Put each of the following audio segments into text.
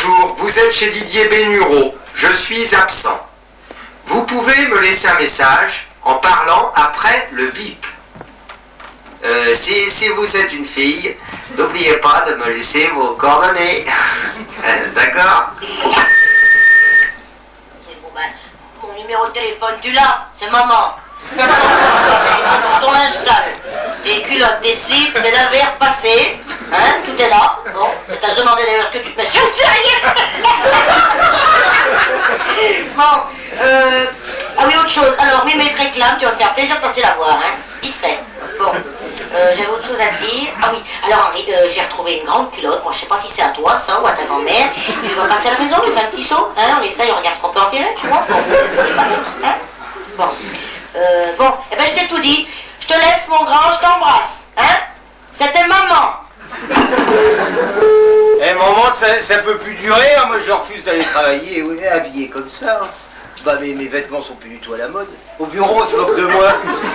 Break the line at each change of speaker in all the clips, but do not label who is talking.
Bonjour, vous êtes chez Didier Bénureau. Je suis absent. Vous pouvez me laisser un message en parlant après le bip. Si vous êtes une fille, n'oubliez pas de me laisser vos coordonnées. D'accord?
Mon numéro de téléphone, tu l'as, c'est maman. Dans ton linge sale, tes culottes, tes slips, c'est lavé, repassé. Hein, tout est là. Bon, je t'ai demandé d'ailleurs ce que tu te mets sur le derrière. Bon, ah oui, autre chose. Alors, Mémé te réclame, tu vas me faire plaisir de passer la voir, hein. Vite fait. Bon, j'avais autre chose à te dire. Ah oui, alors Henri, j'ai retrouvé une grande culotte. Moi, je sais pas si c'est à toi, ça, ou à ta grand-mère. Tu vas passer à la maison, il fait un petit saut, hein. On essaye, on regarde ce qu'on peut en tirer, tu vois. Bon, hein. Bon. Bon, eh ben je t'ai tout dit. Je te laisse mon grand, je t'embrasse. Hein? C'était maman.
Eh maman, ça peut plus durer, hein. Moi je refuse d'aller travailler habillé comme ça. Hein. Bah mes vêtements sont plus du tout à la mode. Au bureau on se moque de moi.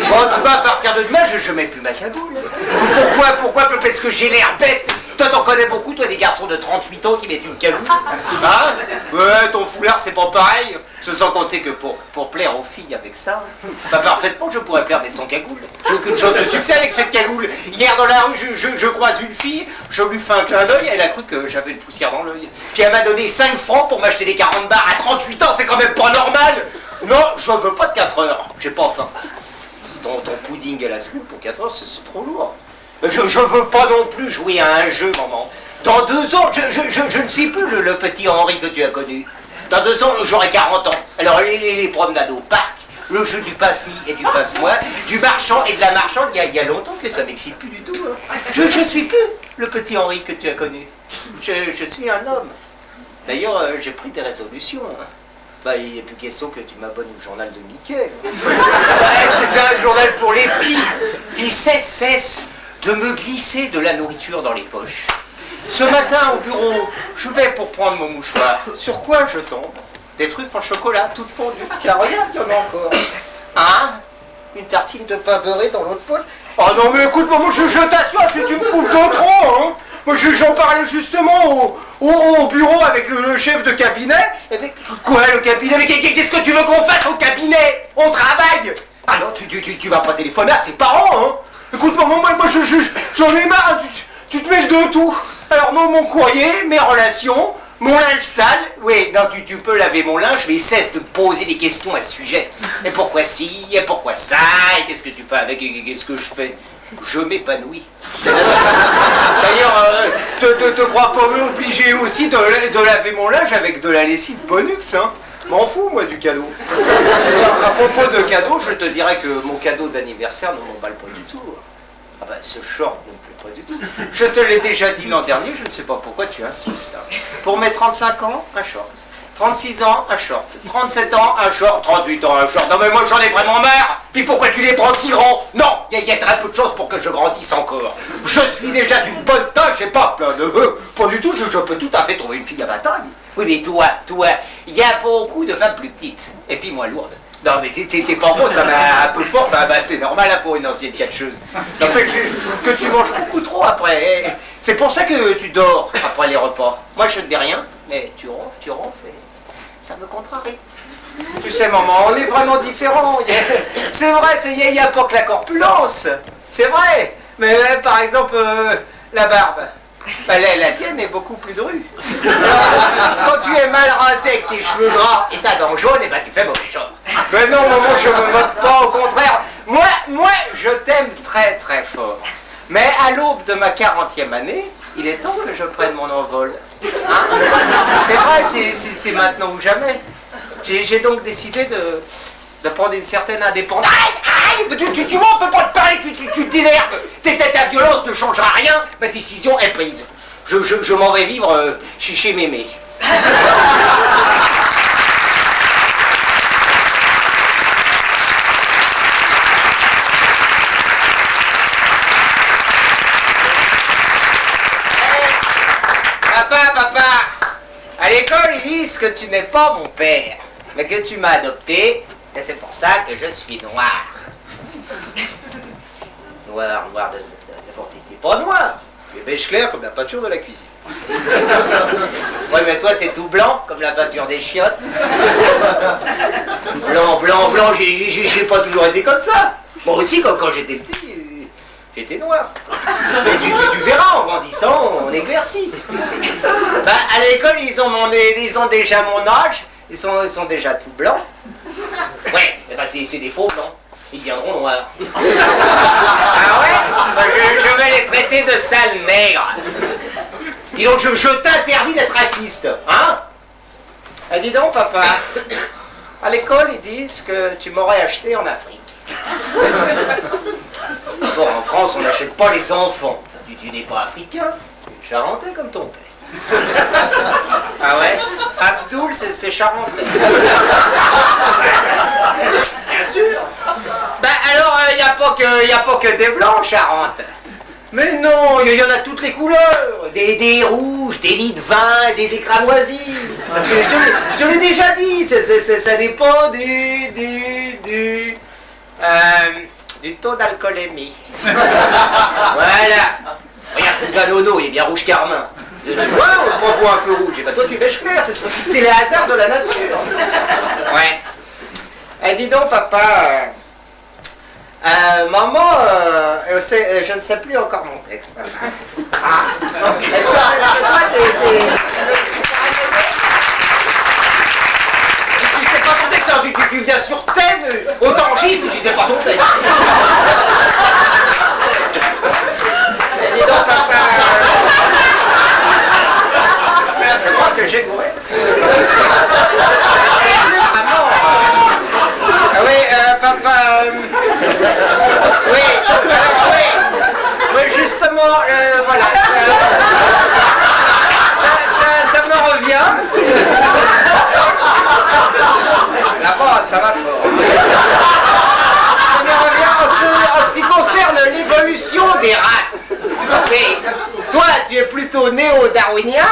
Bon, en tout cas à partir de demain je mets plus ma cagoule. Pourquoi? Parce que j'ai l'air bête. Toi t'en connais beaucoup, toi des garçons de 38 ans qui mettent une cagoule. Hein? Ouais, ton foulard c'est pas pareil. Sans compter que pour plaire aux filles avec ça, bah parfaitement je pourrais plaire mais sans cagoule. J'ai aucune chance de succès avec cette cagoule. Hier dans la rue je croise une fille, je lui fais un clin d'œil, elle a cru que j'avais une poussière dans l'œil. Puis elle m'a donné 5 francs pour m'acheter des 40 bars à 38 ans, c'est quand même pas normal. Non, je veux pas de 4 heures, j'ai pas faim. Ton pudding à la semaine pour 4 heures c'est trop lourd. Je veux pas non plus jouer à un jeu, maman. Dans 2 ans, je ne suis plus le petit Henri que tu as connu. Dans 2 ans, j'aurai 40 ans. Alors, les promenades au parc, le jeu du passe-mi et du passe-moi, du marchand et de la marchande, il y a longtemps que ça m'excite plus du tout. Hein. Je suis plus le petit Henri que tu as connu. Je suis un homme. D'ailleurs, j'ai pris des résolutions. Hein. Bah, il n'est plus question que tu m'abonnes au journal de Mickey. Ouais, c'est ça, un journal pour les petits. Puis cesse de me glisser de la nourriture dans les poches. Ce matin, au bureau, je vais pour prendre mon mouchoir. Sur quoi je tombe? Des truffes en chocolat, toutes fondues. Tiens, regarde, il y en a encore. Hein? Une tartine de pain beurré dans l'autre poche. Oh non, mais écoute, maman, je t'assure, tu me couvres de trop, hein? Moi, j'en parlais justement au bureau avec le chef de cabinet. Et mais, quoi, le cabinet? Mais qu'est-ce que tu veux qu'on fasse au cabinet? On travaille! Ah non, tu vas pas téléphoner à ses parents, hein? Écoute, maman, moi j'en ai marre, hein, tu te mets le dos tout. Alors moi, mon courrier, mes relations, mon linge sale, oui, non, tu peux laver mon linge, mais cesse de me poser des questions à ce sujet. Et pourquoi ci, et pourquoi ça, et qu'est-ce que tu fais avec, et qu'est-ce que je fais? Je m'épanouis. D'ailleurs, te crois pas obligé aussi de laver mon linge avec de la lessive Bonux, hein? M'en fous, moi, du cadeau. À propos de cadeau, je te dirais que mon cadeau d'anniversaire ne m'emballe pas du tout. Ah bah, ce short ne me plaît pas du tout. Je te l'ai déjà dit l'an dernier, je ne sais pas pourquoi tu insistes. Pour mes 35 ans, un short. 36 ans, un short. 37 ans, un short. 38 ans, un short. Non mais moi j'en ai vraiment marre. Puis pourquoi tu les prends si grands? Non, il y a très peu de choses pour que je grandisse encore. Je suis déjà d'une bonne taille, j'ai pas plein de... pas du tout, je peux tout à fait trouver une fille à ma taille. Oui mais toi, il y a beaucoup de femmes plus petites. Et puis moins lourdes. Non mais t'es pas grosse, ça m'a un peu forte, bah c'est normal hein, pour une ancienne catcheuse. En fait, que tu manges beaucoup trop après. C'est pour ça que tu dors après les repas. Moi je ne dis rien, mais tu ronfles et ça me contrarie. Tu sais maman, on est vraiment différents. C'est vrai, il n'y a pas que la corpulence. C'est vrai. Mais par exemple, la barbe. Bah, la tienne est beaucoup plus drue. Quand tu es mal rasé avec tes cheveux gras et ta dent jaune, et bah tu fais mauvais genre. Mais non maman, je me moque pas, au contraire. Moi, je t'aime très très fort. Mais à l'aube de ma 40e année, il est temps que je prenne mon envol. Hein? C'est vrai, c'est maintenant ou jamais. J'ai donc décidé de prendre une certaine indépendance. Aïe, tu vois, on peut pas te parler, tu t'énerves. Ta violence ne changera rien, ma décision est prise. Je m'en vais vivre chez Mémé. Papa, à l'école ils disent que tu n'es pas mon père, mais que tu m'as adopté, et c'est pour ça que je suis noir. Noir, d'abord t'es pas noir, tu es beige clair comme la peinture de la cuisine. Ouais, mais toi, t'es tout blanc comme la peinture des chiottes. Blanc, blanc, blanc, j'ai pas toujours été comme ça. Moi aussi, quand j'étais petit, j'étais noir. Mais tu verras, en grandissant, on éclaircit. Bah, à l'école, ils ont déjà mon âge, ils sont déjà tout blancs. Ouais, bah, c'est des faux blancs. Ils deviendront noirs. Ah ouais, bah, je vais les traiter de sales nègres. Dis donc, je t'interdis d'être raciste, hein? Ah, dis donc, papa, à l'école, ils disent que tu m'aurais acheté en Afrique. Bon, en France, on n'achète pas les enfants. Tu n'es pas africain, tu es charentais comme ton père. Ah ouais? Abdoul, c'est charentais. Bien sûr. Ben alors, il n'y a pas que des blancs, Charente. Mais non, il y en a toutes les couleurs. Des rouges, des lits de vin, des cramoisis. Je te l'ai déjà dit, ça dépend du taux d'alcoolémie. Voilà. Regarde, cousin Nono, il est bien rouge carmin. Ouais, on le prend pour un feu rouge. Et bah toi, tu beige clair, c'est les hasards de la nature. Ouais. Eh, dis donc, papa, maman, je ne sais plus encore mon texte, papa. Ah, est-ce que toi, tu sais pas ton texte, hein, tu viens sur scène, on t'enregistre et tu sais pas ton texte. Eh, dis donc, papa, je crois que j'ai goûté. Maman. Ah oui, papa. Oui, alors oui. Oui, justement, voilà. Ça me revient. Là-bas, ça va fort. Ça me revient en ce qui concerne l'évolution des races. Oui. Toi, tu es plutôt néo-darwinien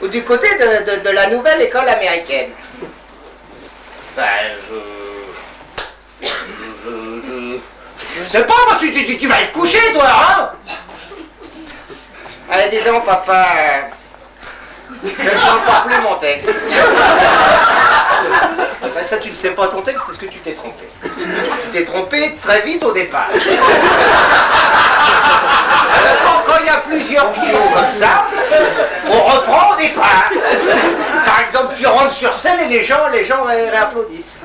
ou du côté de la nouvelle école américaine? Ben, je sais pas, moi, tu vas être couché, toi, hein? Allez, dis donc, papa, je sais encore plus mon texte. Ben, ça, tu ne sais pas ton texte parce que tu t'es trompé. Tu t'es trompé très vite au départ. Quand il y a plusieurs vidéos comme ça, on reprend au départ. Par exemple, tu rentres sur scène et les gens réapplaudissent.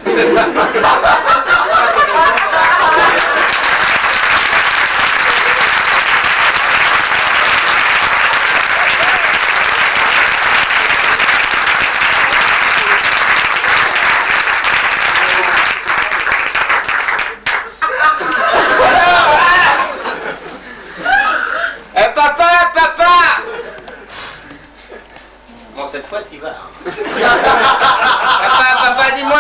Papa! Bon, cette fois, t'y vas. Papa, dis-moi,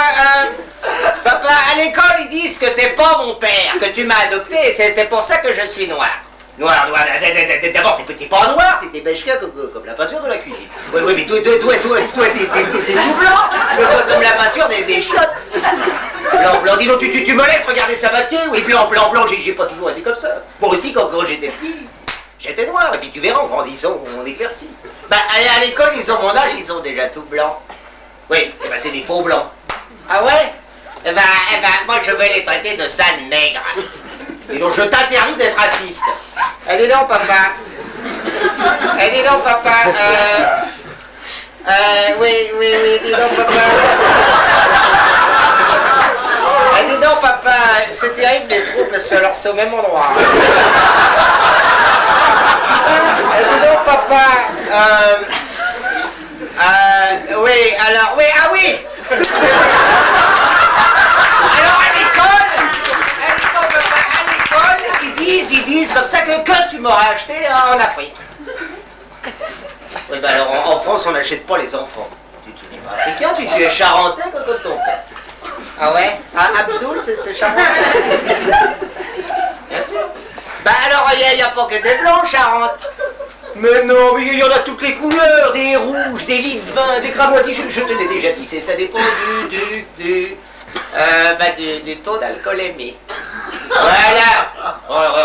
papa, à l'école, ils disent que t'es pas mon père, que tu m'as adopté, et c'est pour ça que je suis noir. Noir, d'abord, t'es pas noir, t'es beige comme la peinture de la cuisine. Oui, mais toi, t'es tout blanc, comme la peinture des chiottes. Blanc, dis donc, tu me laisses regarder sa matière? Oui, blanc, j'ai pas toujours été comme ça. Moi aussi, quand j'étais petit, j'étais noir, et puis tu verras, en grandissant, on éclaircit. Bah, à l'école, ils ont mon âge, ils sont déjà tout blancs. Oui, et ben c'est des faux blancs. Ah ouais? Eh ben, moi, je vais les traiter de sales nègres. Et donc, je t'interdis d'être raciste. Eh, dis donc, papa. Oui, dis donc, papa. Dis donc, papa, c'est terrible les trous, parce que alors c'est au même endroit. Dis donc, papa, oui, alors, oui, ah oui. Alors, à l'école, ils disent comme ça que tu m'aurais acheté en Afrique. Oui, bah alors, en France, on n'achète pas les enfants. Tu n'es pas africain, tu es charentais comme ton père. Ah ouais? Abdoul, c'est charentais. Bien sûr. Bah alors, il n'y a pas que des blancs, Charente. Mais non, mais il y en a toutes les couleurs, des rouges, des lits de vin, des cramoisis, je te l'ai déjà dit, ça dépend Du taux d'alcoolémie. Voilà.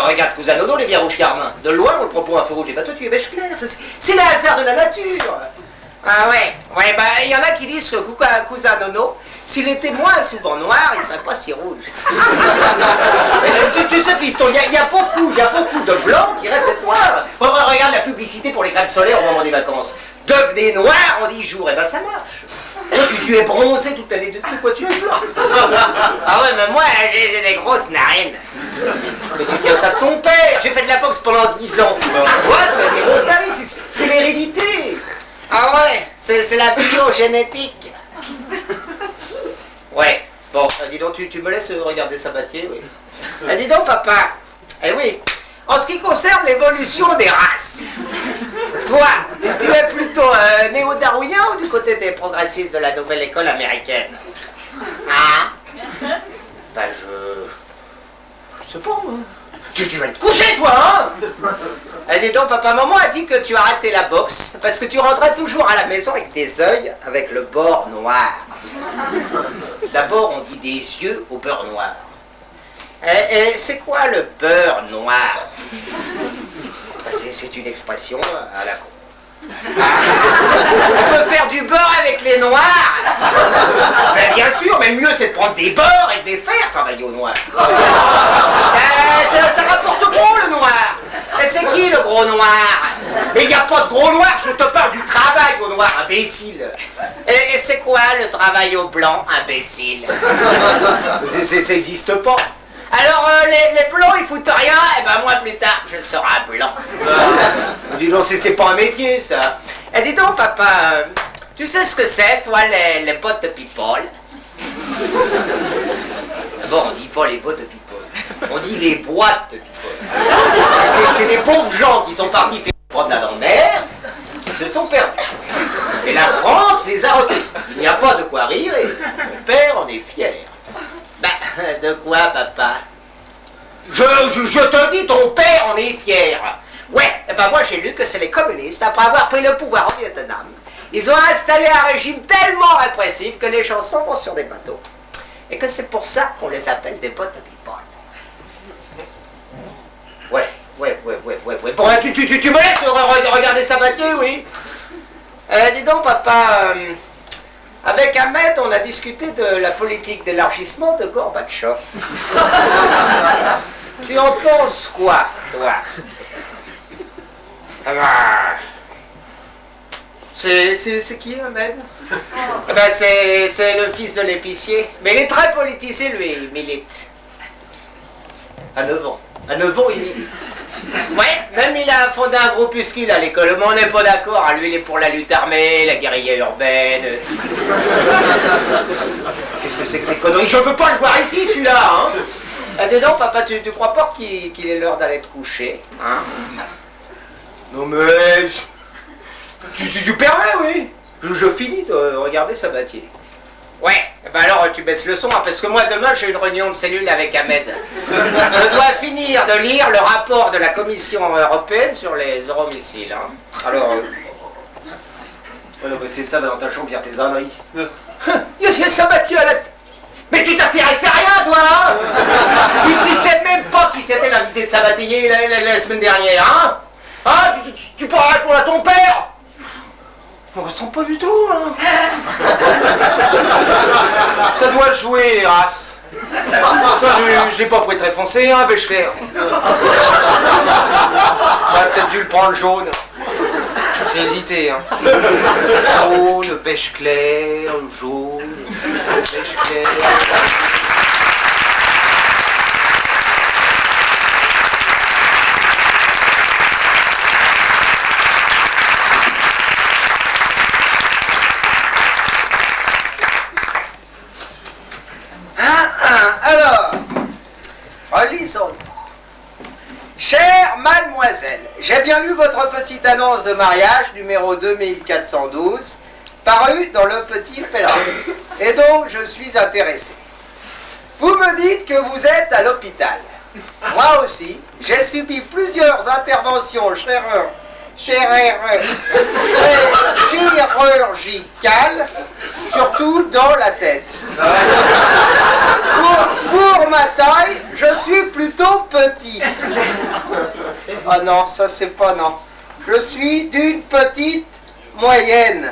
Regarde, cousin Nono, les bières rouges Carmin. De loin, on le propose un feu rouge. Et bah toi, tu es bêche claire. C'est le hasard de la nature. Ah ouais, il y en a qui disent que cousin Nono, s'il était moins souvent noir, il serait pas si rouge. tu sais, fiston, il y a beaucoup de blancs qui restent noirs. Regarde la publicité pour les crèmes solaires au moment des vacances. Devenez noir en 10 jours, et ben ça marche. Toi, tu es bronzé toute l'année de tout, quoi, tu es ça. Ah ouais, mais moi, j'ai des grosses narines. Mais tu tiens ça de ton père. J'ai fait de la boxe pendant 10 ans. Quoi, tu as des grosses narines, c'est l'hérédité. Ah ouais, c'est la biogénétique. Ouais, bon, dis donc, tu me laisses regarder Sabatier, oui. Dis donc, papa, eh oui, en ce qui concerne l'évolution des races, toi, tu es plutôt néo-darwinien ou du côté des progressistes de la nouvelle école américaine? Ah? Ben, je sais pas, moi. Tu vas te coucher, toi, hein? Dis donc, papa, maman a dit que tu as raté la boxe parce que tu rentrais toujours à la maison avec tes yeux avec le bord noir. D'abord, on dit des yeux au beurre noir. Et c'est quoi le beurre noir? C'est une expression à la con. On peut faire du beurre avec les noirs? Ben bien sûr, mais le mieux c'est de prendre des beurres et de les faire travailler au noir. Ça rapporte gros le noir. Et c'est qui le gros noir? Mais il n'y a pas de gros noir, je te parle du travail au noir, imbécile. Et c'est quoi le travail au blanc, imbécile? Ça n'existe pas. Alors les blancs ils foutent rien, et ben moi plus tard je serai blanc. Dis donc, c'est pas un métier ça. Et dis donc papa, tu sais ce que c'est toi les bottes de people? Bon, on dit pas les bottes de people, on dit les boîtes de people. C'est des pauvres gens qui sont partis faire une promenade en mer, ils se sont perdus. Et la France les a retenus. Il n'y a pas de quoi rire et mon père en est fier. De quoi, papa? Je te dis, ton père en est fier. Ouais, et ben moi j'ai lu que c'est les communistes, après avoir pris le pouvoir au Vietnam, ils ont installé un régime tellement répressif que les gens s'en vont sur des bateaux. Et que c'est pour ça qu'on les appelle des bottes de people. Ouais. Bon, tu me laisses regarder Sabatier, oui? Dis donc, papa... Avec Ahmed, on a discuté de la politique d'élargissement de Gorbatchev. Tu en penses quoi, toi? C'est qui, Ahmed? Ben, c'est le fils de l'épicier. Mais il est très politisé, lui, il milite. À 9 ans. À 9 ans, il milite. Ouais, même il a fondé un groupuscule à l'école, mais on n'est pas d'accord. Lui, il est pour la lutte armée, la guérilla urbaine. Qu'est-ce que c'est que ces conneries? Je veux pas le voir ici, celui-là, hein. Dis donc, papa, tu crois pas qu'il est l'heure d'aller te coucher, hein? Non, mais... Tu permets, oui. Je finis de regarder Sabatier. Ouais, ben alors tu baisses le son, hein, parce que moi demain j'ai une réunion de cellule avec Ahmed. Je dois finir de lire le rapport de la Commission européenne sur les euromissiles. Hein. Alors... non, mais c'est ça, dans ta chambre, viens tes âneries. Il y a Sabatier à la... Mais tu t'intéresses à rien, toi, hein? Tu sais même pas qui c'était l'invité de Sabatier la semaine dernière, hein? Tu pourras répondre à ton père? On ressemble pas du tout, hein. Ça doit jouer, les races. Toi, j'ai pas pris très foncé, hein, Bécheler. J'aurais peut-être dû le prendre jaune. J'ai hésité, hein. Jaune, pêche claire, jaune, pêche claire. Alors, relisons. Chère mademoiselle, j'ai bien lu votre petite annonce de mariage numéro 2412, parue dans le Petit Pèlerin. Et donc, je suis intéressé. Vous me dites que vous êtes à l'hôpital. Moi aussi, j'ai subi plusieurs interventions chirurgicale, surtout dans la tête. Pour ma taille, je suis plutôt petit. Ah non, ça c'est pas non. Je suis d'une petite moyenne.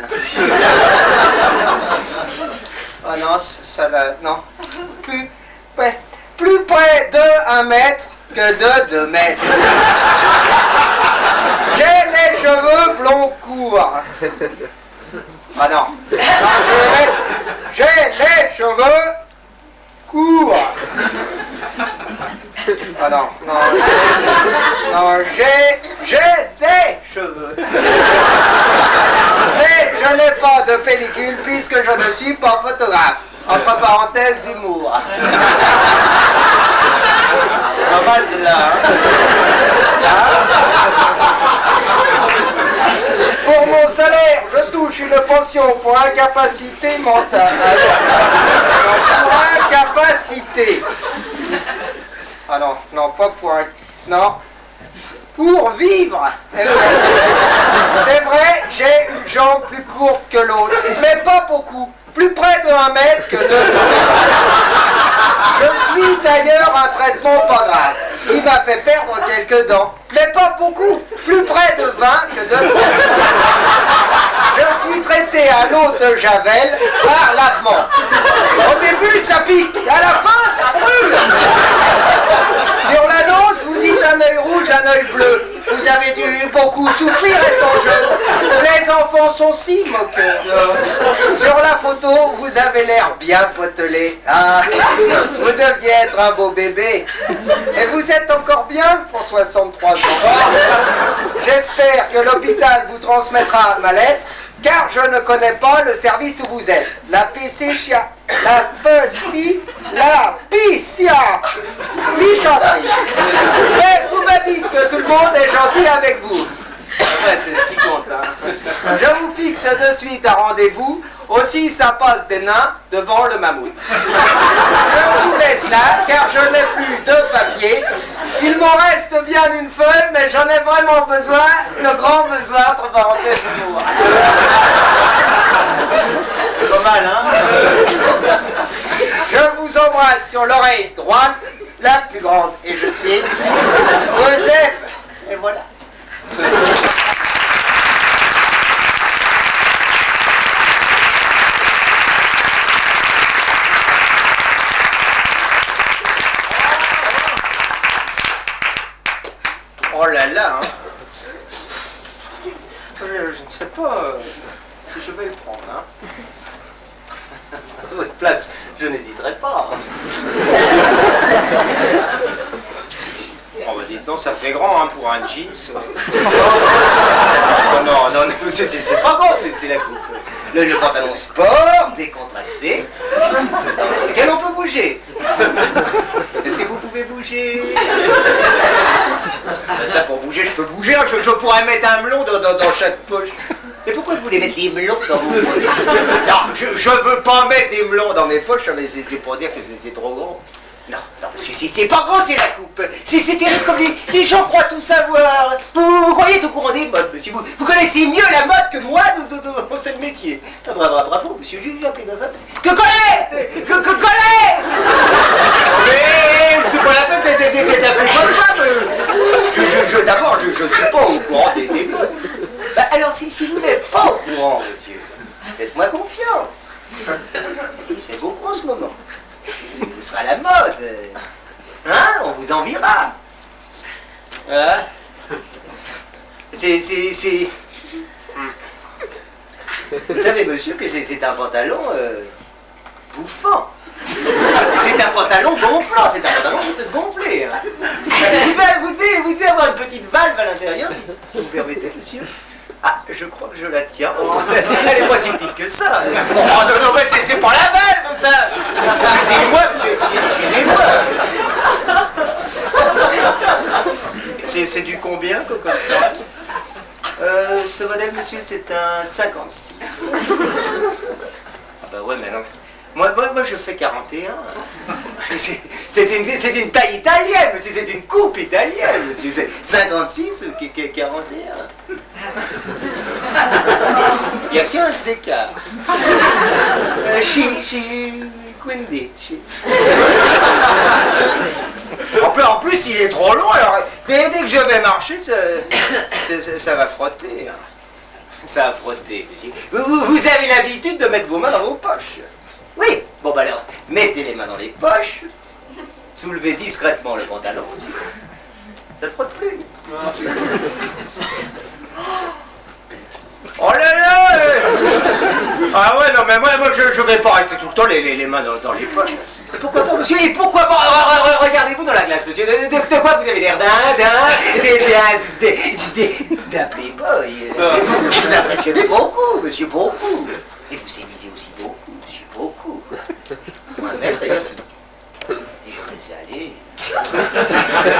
Ah non, ça là, non. Plus près de 1 mètre que de 2 mètres. J'ai les cheveux blonds courts. Ah non. J'ai les cheveux courts. Ah non, non, j'ai des cheveux. Mais je n'ai pas de pellicule puisque je ne suis pas photographe. Entre parenthèses, humour. Pas mal celle-là, Pour mon salaire, je touche une pension pour incapacité mentale. Pour incapacité. Ah non, non, pas pour un... Non. Pour vivre. C'est vrai, j'ai une jambe plus courte que l'autre, mais pas beaucoup. Plus près de 1 mètre que de 2 mètres. Je suis d'ailleurs un traitement pas grave, qui m'a fait perdre quelques dents, mais pas beaucoup. Plus près de 20 que de 30. Je suis traité à l'eau de Javel par lavement. Au début, ça pique, à la fin, ça brûle. Sur l'annonce, vous dites un œil rouge, un œil bleu. Vous avez dû beaucoup souffrir étant jeune. Les enfants sont si moqueurs. Sur la photo, vous avez l'air bien potelé. Ah, vous deviez être un beau bébé. Et vous êtes encore bien pour 63 ans. J'espère que l'hôpital vous transmettra ma lettre, car je ne connais pas le service où vous êtes. La PCCHIA. La PCCHIA. Fichanterie. Mais vous me dites que tout le monde est gentil avec vous. Ouais, c'est ce qui compte, Je vous fixe de suite un rendez-vous, aussi ça passe des nains devant le mammouth. Je vous laisse là, car je n'ai plus de papier. Il m'en reste bien une feuille, mais j'en ai vraiment besoin, le grand besoin, entre parenthèses, humour. Pas mal, Je vous embrasse sur l'oreille droite, la plus grande, et je signe, vous aime. Et voilà. Oh là là, je ne sais pas si je vais le prendre, À votre place, je n'hésiterai pas. Oh bah dites donc, ça fait grand pour un jeans. Non, monsieur, c'est pas grand, c'est la coupe. Le pantalon sport, décontracté, dans lequel on peut bouger. Est-ce que vous pouvez bouger? Ça, pour bouger, je peux bouger, je pourrais mettre un melon dans chaque poche. Mais pourquoi vous voulez mettre des melons dans vos poches? Non, je veux pas mettre des melons dans mes poches, mais c'est pour dire que c'est trop grand. Non, monsieur, c'est pas grand, c'est la coupe. C'est terrible comme les gens croient tout savoir. Vous croyez être au courant des modes, monsieur. Vous connaissez mieux la mode que moi dans ce métier. Bravo, monsieur, j'ai appelé ma femme. Que Colette! Que Colette! Mais c'est pas la peine d'être appelé ma femme. D'abord, je suis pas au courant des modes. Bah, alors, si vous n'êtes pas au courant, monsieur, faites-moi confiance. Il se fait beaucoup en ce moment. Vous serez à la mode. On vous enviera. Vous savez, monsieur, que c'est un pantalon bouffant. C'est un pantalon gonflant, c'est un pantalon qui peut se gonfler. Vous devez avoir une petite valve à l'intérieur, si vous me permettez, monsieur. Ah, je crois que je la tiens. Elle est pas si petite que ça. Oh non, mais c'est pas la valve, ça. Excusez-moi, monsieur, excusez-moi. C'est du combien, Coco? Ce modèle, monsieur, c'est un 56. Ah bah ouais, mais non. Moi, je fais 41. C'est une taille italienne, monsieur, c'est une coupe italienne, monsieur. C'est 56, 41. 15 d'écart. Chez Quindi. En plus, il est trop long, alors dès que je vais marcher, ça va frotter. Ça va frotter, monsieur. Vous avez l'habitude de mettre vos mains dans vos poches. Oui. Bon, bah alors, mettez les mains dans les poches, soulevez discrètement le pantalon aussi. Ça ne frotte plus. Oh là là Ah ouais, non, mais moi je vais pas rester tout le temps les mains dans les poches. Pourquoi pas, monsieur? Et pourquoi pas? Regardez-vous dans la glace, monsieur. De quoi vous avez l'air d'un playboy. Vous impressionnez beaucoup, monsieur, beaucoup. Et vous séduisez aussi beaucoup, monsieur, beaucoup. Moi-même, d'ailleurs, si je laissais aller...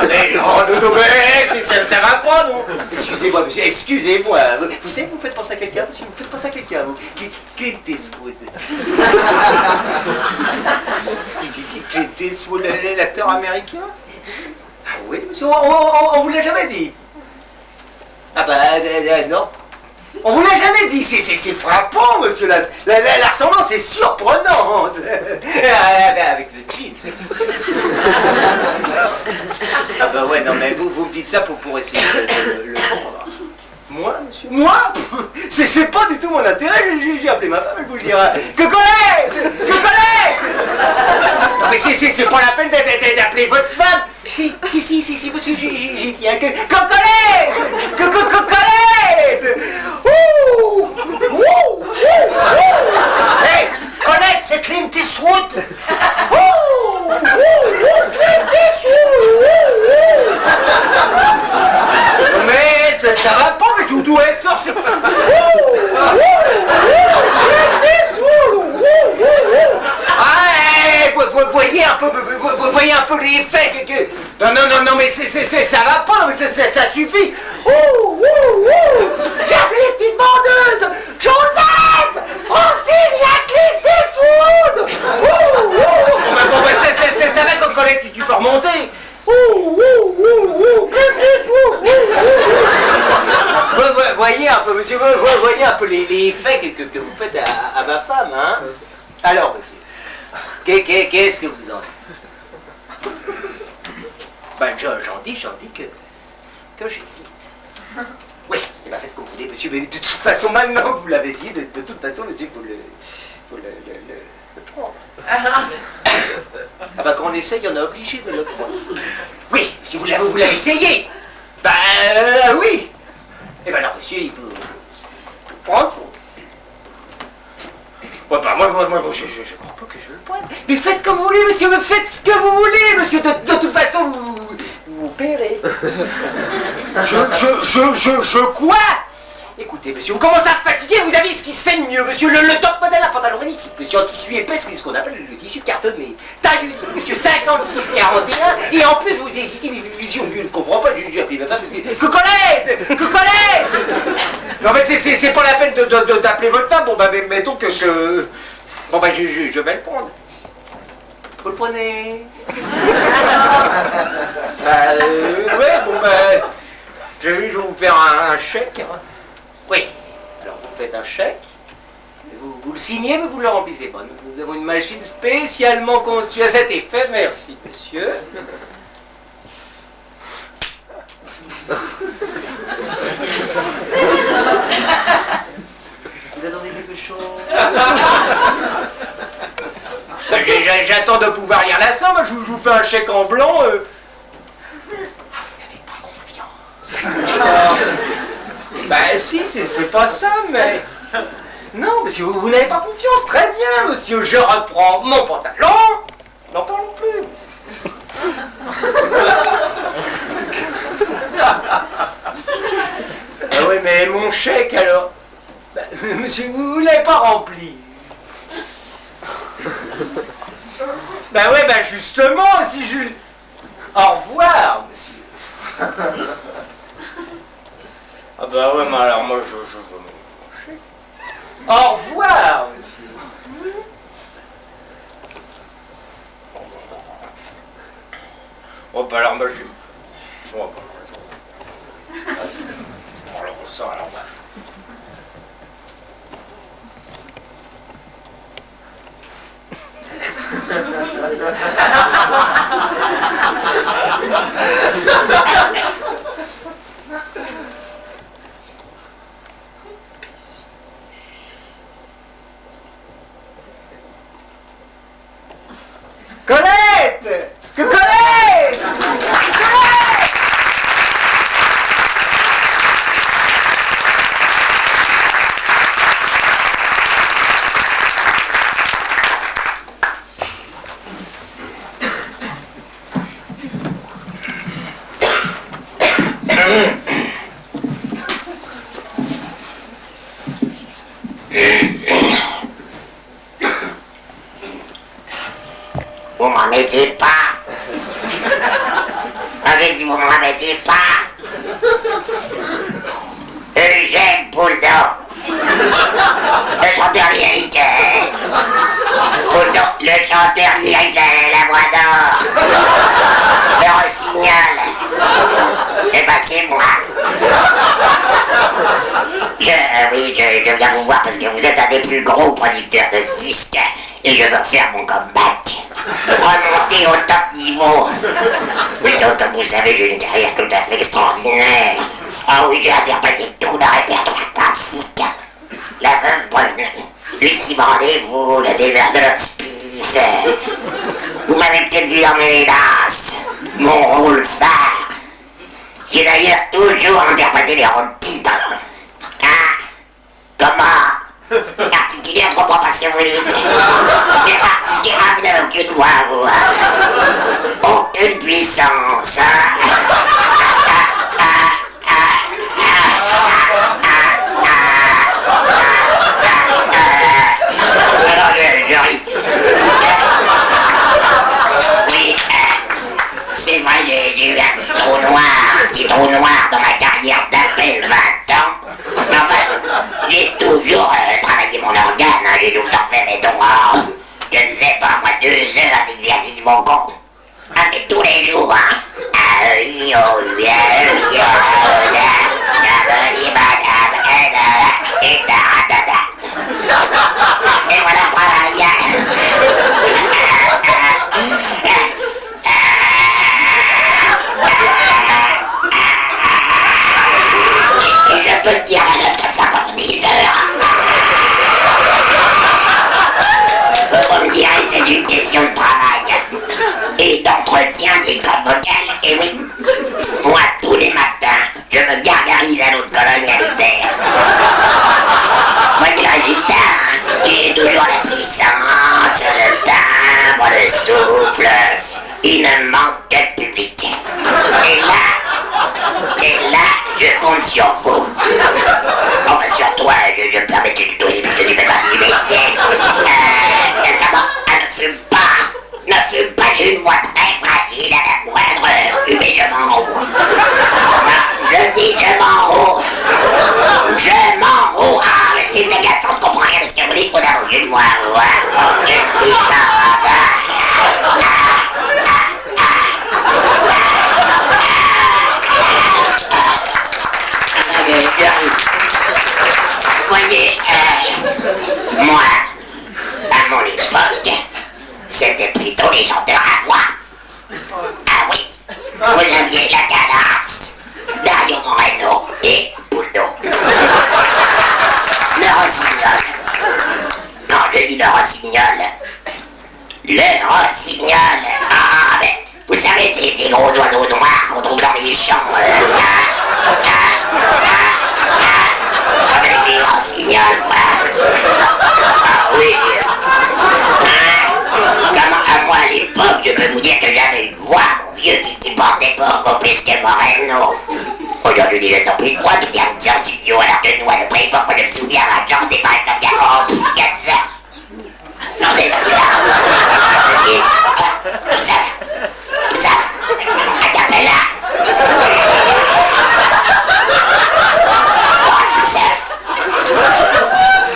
Mais non, mais ça va pas, non? Excusez-moi, monsieur, excusez-moi. Vous savez que vous faites penser à quelqu'un, monsieur? Vous faites penser à quelqu'un, vous? Clint Eastwood. Clint Eastwood, l'acteur américain? Ah oui, monsieur, on vous l'a jamais dit. Ah bah, non. On vous l'a jamais dit, c'est frappant, monsieur, la ressemblance est surprenante. Avec le jean, Ah bah ouais, non mais vous me dites ça pour essayer de le vendre. Moi, monsieur? Moi? C'est pas du tout mon intérêt, j'ai appelé ma femme, elle vous le dira. Que Colette! Non mais c'est pas la peine d'appeler votre femme. Si, monsieur, j'y tiens. Que Colette! Colette! Hey, Colette, c'est Clint Eastwood! Clint Eastwood! Mais ça va pas, mais d'où elle sort? Vous voyez un peu l'effet que... Non, mais ça va pas, mais ça suffit. J'ai appelé les petites vendeuses. Josette, Francine, il y a Clint Eastwood. Bon, ça va comme Colette, tu peux remonter. Voyez un peu, monsieur, voyez un peu les effets que vous faites à ma femme, hein. Alors, monsieur, qu'est-ce que vous en dites? Ben, j'en dis que j'hésite. Oui, et ben faites comme vous voulez, monsieur, mais de toute façon, maintenant que vous l'avez dit, de toute façon, monsieur, faut le prendre. Ah ben, quand on essaye, on est obligé de le prendre. Oui, monsieur, vous l'avez essayé. Ben, oui. Eh ben non, monsieur, il faut prendre. Ouais, bah, moi, je crois pas que je le prenne. Mais faites comme vous voulez, monsieur, faites ce que vous voulez, monsieur. De toute façon, vous paierez. Je quoi? Écoutez, monsieur, vous commencez à me fatiguer, vous avez ce qui se fait de mieux, monsieur. Le top modèle, un pantalon magnifique, monsieur, en tissu épais, c'est ce qu'on appelle le tissu cartonné. Taille unique, monsieur, 56-41, et en plus, vous hésitez, mais monsieur, je ne comprends pas, j'ai appris ma femme, monsieur. Que Colette! Non, mais c'est pas la peine d'appeler votre femme, bon, bah, mettons que... Bon, bah, je vais le prendre. Vous le prenez? Ouais, bon, bah... Je vais vous faire un chèque. Oui. Alors vous faites un chèque, vous le signez, mais vous ne le remplissez pas. Nous avons une machine spécialement conçue à cet effet. Merci, monsieur. Vous attendez quelque chose? J'attends de pouvoir lire la somme. Je vous fais un chèque en blanc. Bah si, c'est pas ça, mais... Non, monsieur, vous n'avez pas confiance, très bien, monsieur, je reprends mon pantalon. N'en parlons plus. Ah oui, mais mon chèque, alors? Bah, monsieur, vous ne l'avez pas rempli. Bah ouais, bah justement, si je... Au revoir, monsieur. Ah bah ouais, mais alors moi je veux me coucher. Au revoir, monsieur. Oh bah alors moi je... Oh bah alors ça, alors bah...
remettez pas. J'ai dit, vous me remettez pas. Eugène Poulidor. Le chanteur lyrique. Poulidor, le chanteur lyrique, la voix d'or. Le rossignol. Eh ben, c'est moi. Oui, je viens vous voir parce que vous êtes un des plus gros producteurs de disques et je veux faire mon comeback. Remonter au top niveau. Oui, donc, comme vous savez, j'ai une carrière tout à fait extraordinaire. Ah oui, j'ai interprété tout le répertoire classique. La Veuve Brune, L'Ultime Rendez-vous, Le Délire de l'Hospice. Vous m'avez peut-être vu dans mes hélas, mon rôle phare. J'ai d'ailleurs toujours interprété les rôles titres. Hein? Comment? Articuler, on ne comprend pas ce que vous dites. Mais articuler, vous n'avez aucune voix, vous. Aucune puissance. Alors, je ris. Oui, c'est vrai, j'ai eu un petit trou noir dans ma carrière d'à peine 20 ans. Enfin, j'ai toujours travaillé mon organe, hein, j'ai tout le temps fait, mettons, je ne sais pas, moi, 2 heures d'exercice vocaux. Ah, mais tous les jours, hein. Et voilà, travail. Et je peux te dire la note comme ça pendant 10 heures. Vous me direz, c'est une question de travail et d'entretien des cordes vocales. Et oui, moi, tous les matins, je me gargarise à l'autre colonne alitaire. Voyez le résultat, hein. J'ai toujours la puissance, le timbre, le souffle. Il ne manque que le public. Et là, je compte sur vous. Enfin, sur toi, je me permets de tutoyer parce que tu fais partie du métier. D'abord, ne fume pas. Ne fume pas, j'ai une voix très fragile. À la moindre fumée, je m'enroule. Je dis, je m'enroule. Je m'enroule. Ah, mais c'est agaçant, on ne comprend rien de ce que vous dites. On a aucune voix, aucune puissance. Voyez, moi, à mon époque, c'était plutôt les chanteurs à voix. Ah oui, vous aviez la Calas, Dario Moreno et Poulidor. Le rossignol. Non, je dis le rossignol. Le rossignol. Ah, mais vous savez, ces gros oiseaux noirs qu'on trouve dans les champs. Les rossignols, quoi. Ah oui. Comment, à moi, à l'époque, je peux vous dire que j'avais une voix, mon vieux, qui portait beaucoup plus que Moreno. Aujourd'hui, je n'ai plus de voix, tout bien en studio, alors que nous, à notre époque, moi, je me souviens avoir chanté, par exemple, il y a 4 heures. J'entendais comme ça. Comme ça, a cappella.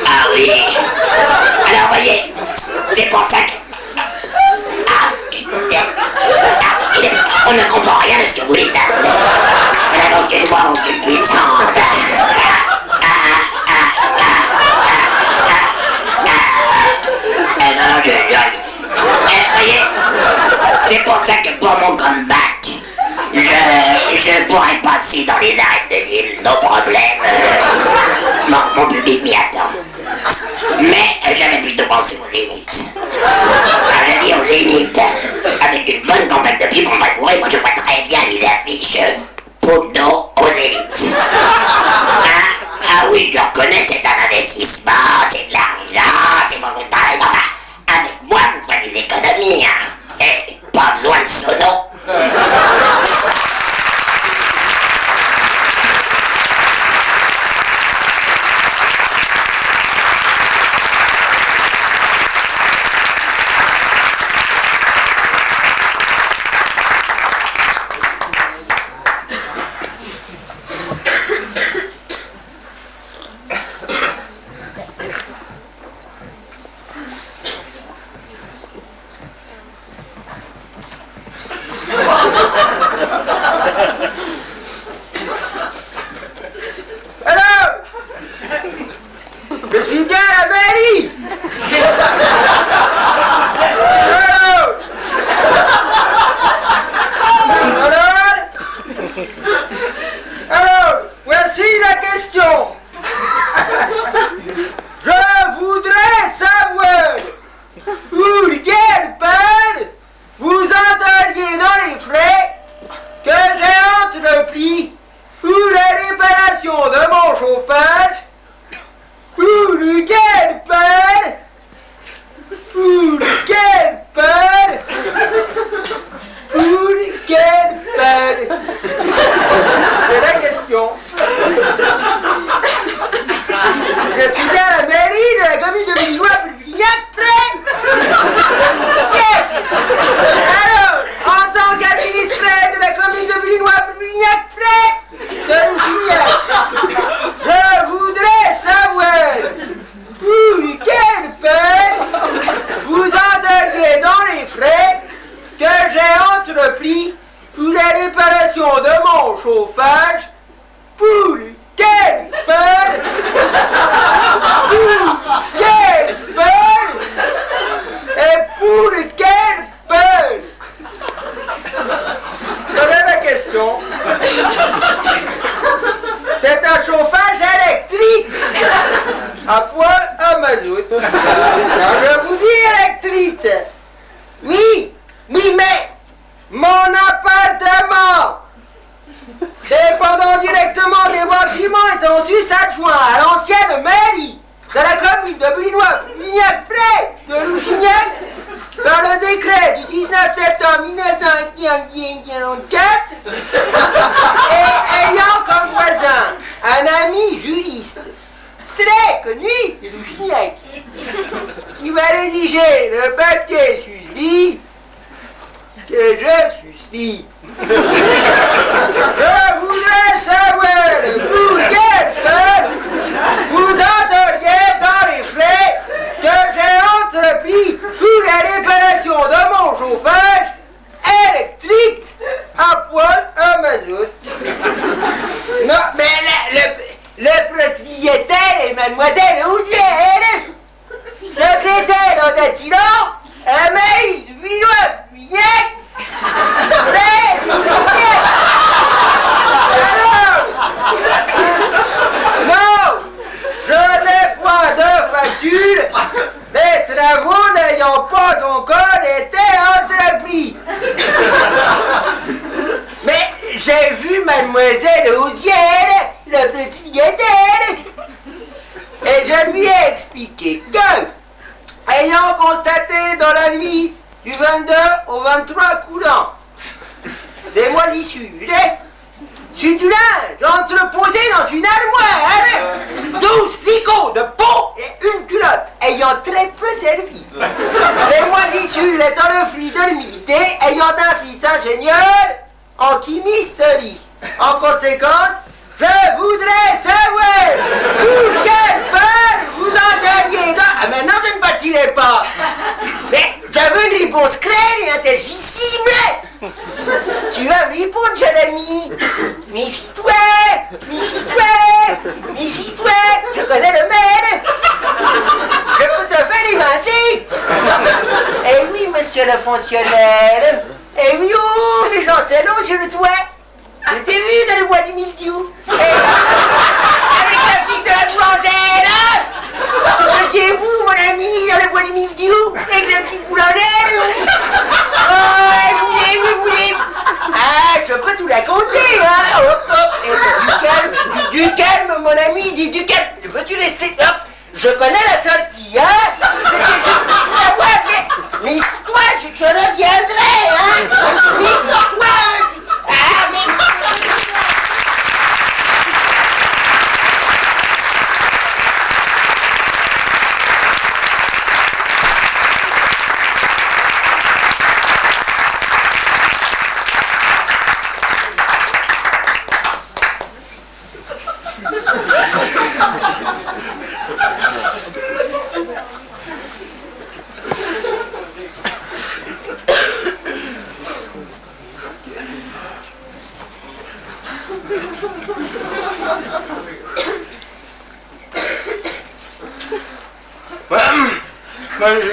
Ah oui. Alors voyez, c'est pour ça que... on ne comprend rien de ce que vous dites. On n'a aucune voix, aucune puissance. Non, je... voyez, c'est pour ça que pour mon comeback, je pourrais passer dans les arènes de Lille, nos problèmes. Mon public m'y attend. Mais j'avais plutôt pensé au Zénith. Alors je dis au Zénith, avec une bonne campagne de pub, on va bourrer, moi je vois très bien les affiches Poulidor au Zénith. Ah oui, je reconnais, c'est un investissement, c'est de l'argent, c'est beaucoup de travail. Enfin, avec moi, vous ferez des économies, hein. Et pas besoin de sono.
chauffage pour lequel peine, pour lequel peine, pour lequel peine. C'est la question. Je suis à la mairie de la commune de Villois-Publiac, près. Alors, en tant qu'administré de la commune de Villois-Publiac, près de Louvignac, je voudrais savoir pour quelle peine vous enteriez dans les frais que j'ai entrepris pour la réparation de mon chauffage. Pour quelle peine, pour quelle peine et pour quelle peine. Voilà la question. C'est un chauffage électrique à poêle à mazout. Alors je vous dis électrique. Oui, mais mon appartement, dépendant directement des bâtiments, est en sus-adjoint à l'ancienne mairie de la commune de Villois-Publiac, près de Louvignac, par le décret du 19 septembre 1944, et ayant comme voisin un ami juriste très connu de Louvignac, qui m'a rédigé le papier susdit que je susdis. Je voudrais savoir pour quelle peine vous enteriez dans les frais que j'ai entrepris pour la réparation de mon chauffage électrique à poêle à mazout. Non, mais le propriétaire est mademoiselle Osiel, secrétaire en Datillon, à mairie de Villois-Publiac. Non, je n'ai point de facture, les travaux n'ayant pas encore été entrepris. Mais j'ai vu mademoiselle Osiel, le propriétaire, et je lui ai expliqué que, ayant constaté dans la nuit du 22 au 23 courant des moisissures sur du linge entreposé dans une armoire, 12 tricots de peau et une culotte ayant très peu servi. Les moisissures étant le fruit de l'humidité, ayant un fils ingénieur en chimisterie. En conséquence, je voudrais savoir pour quelle peur vous enteriez dans... Ah, maintenant je ne partirai pas. Mais j'avais une réponse claire et intelligible. Tu vas me répondre, jeune ami. Méfie-toi, méfie-toi, méfie-toi. Je connais le maire. Je peux te faire évincer. Eh oui, monsieur le fonctionnaire. Eh oui, oh, mais j'en sais long sur le toit. Je t'ai vu dans le bois du mildiou. Avec la fille de la boulangère. Que faisiez-vous, mon ami, dans le bois du mildiou? Avec la petite boulangère? Oh, ah, je peux tout raconter, hein. Hop, hop. Et du calme, mon ami, du calme. Veux-tu rester? Hop. Je connais la sortie, hein. C'était juste pour savoir, mais toi, je reviendrai, hein. Toi, ah, mais...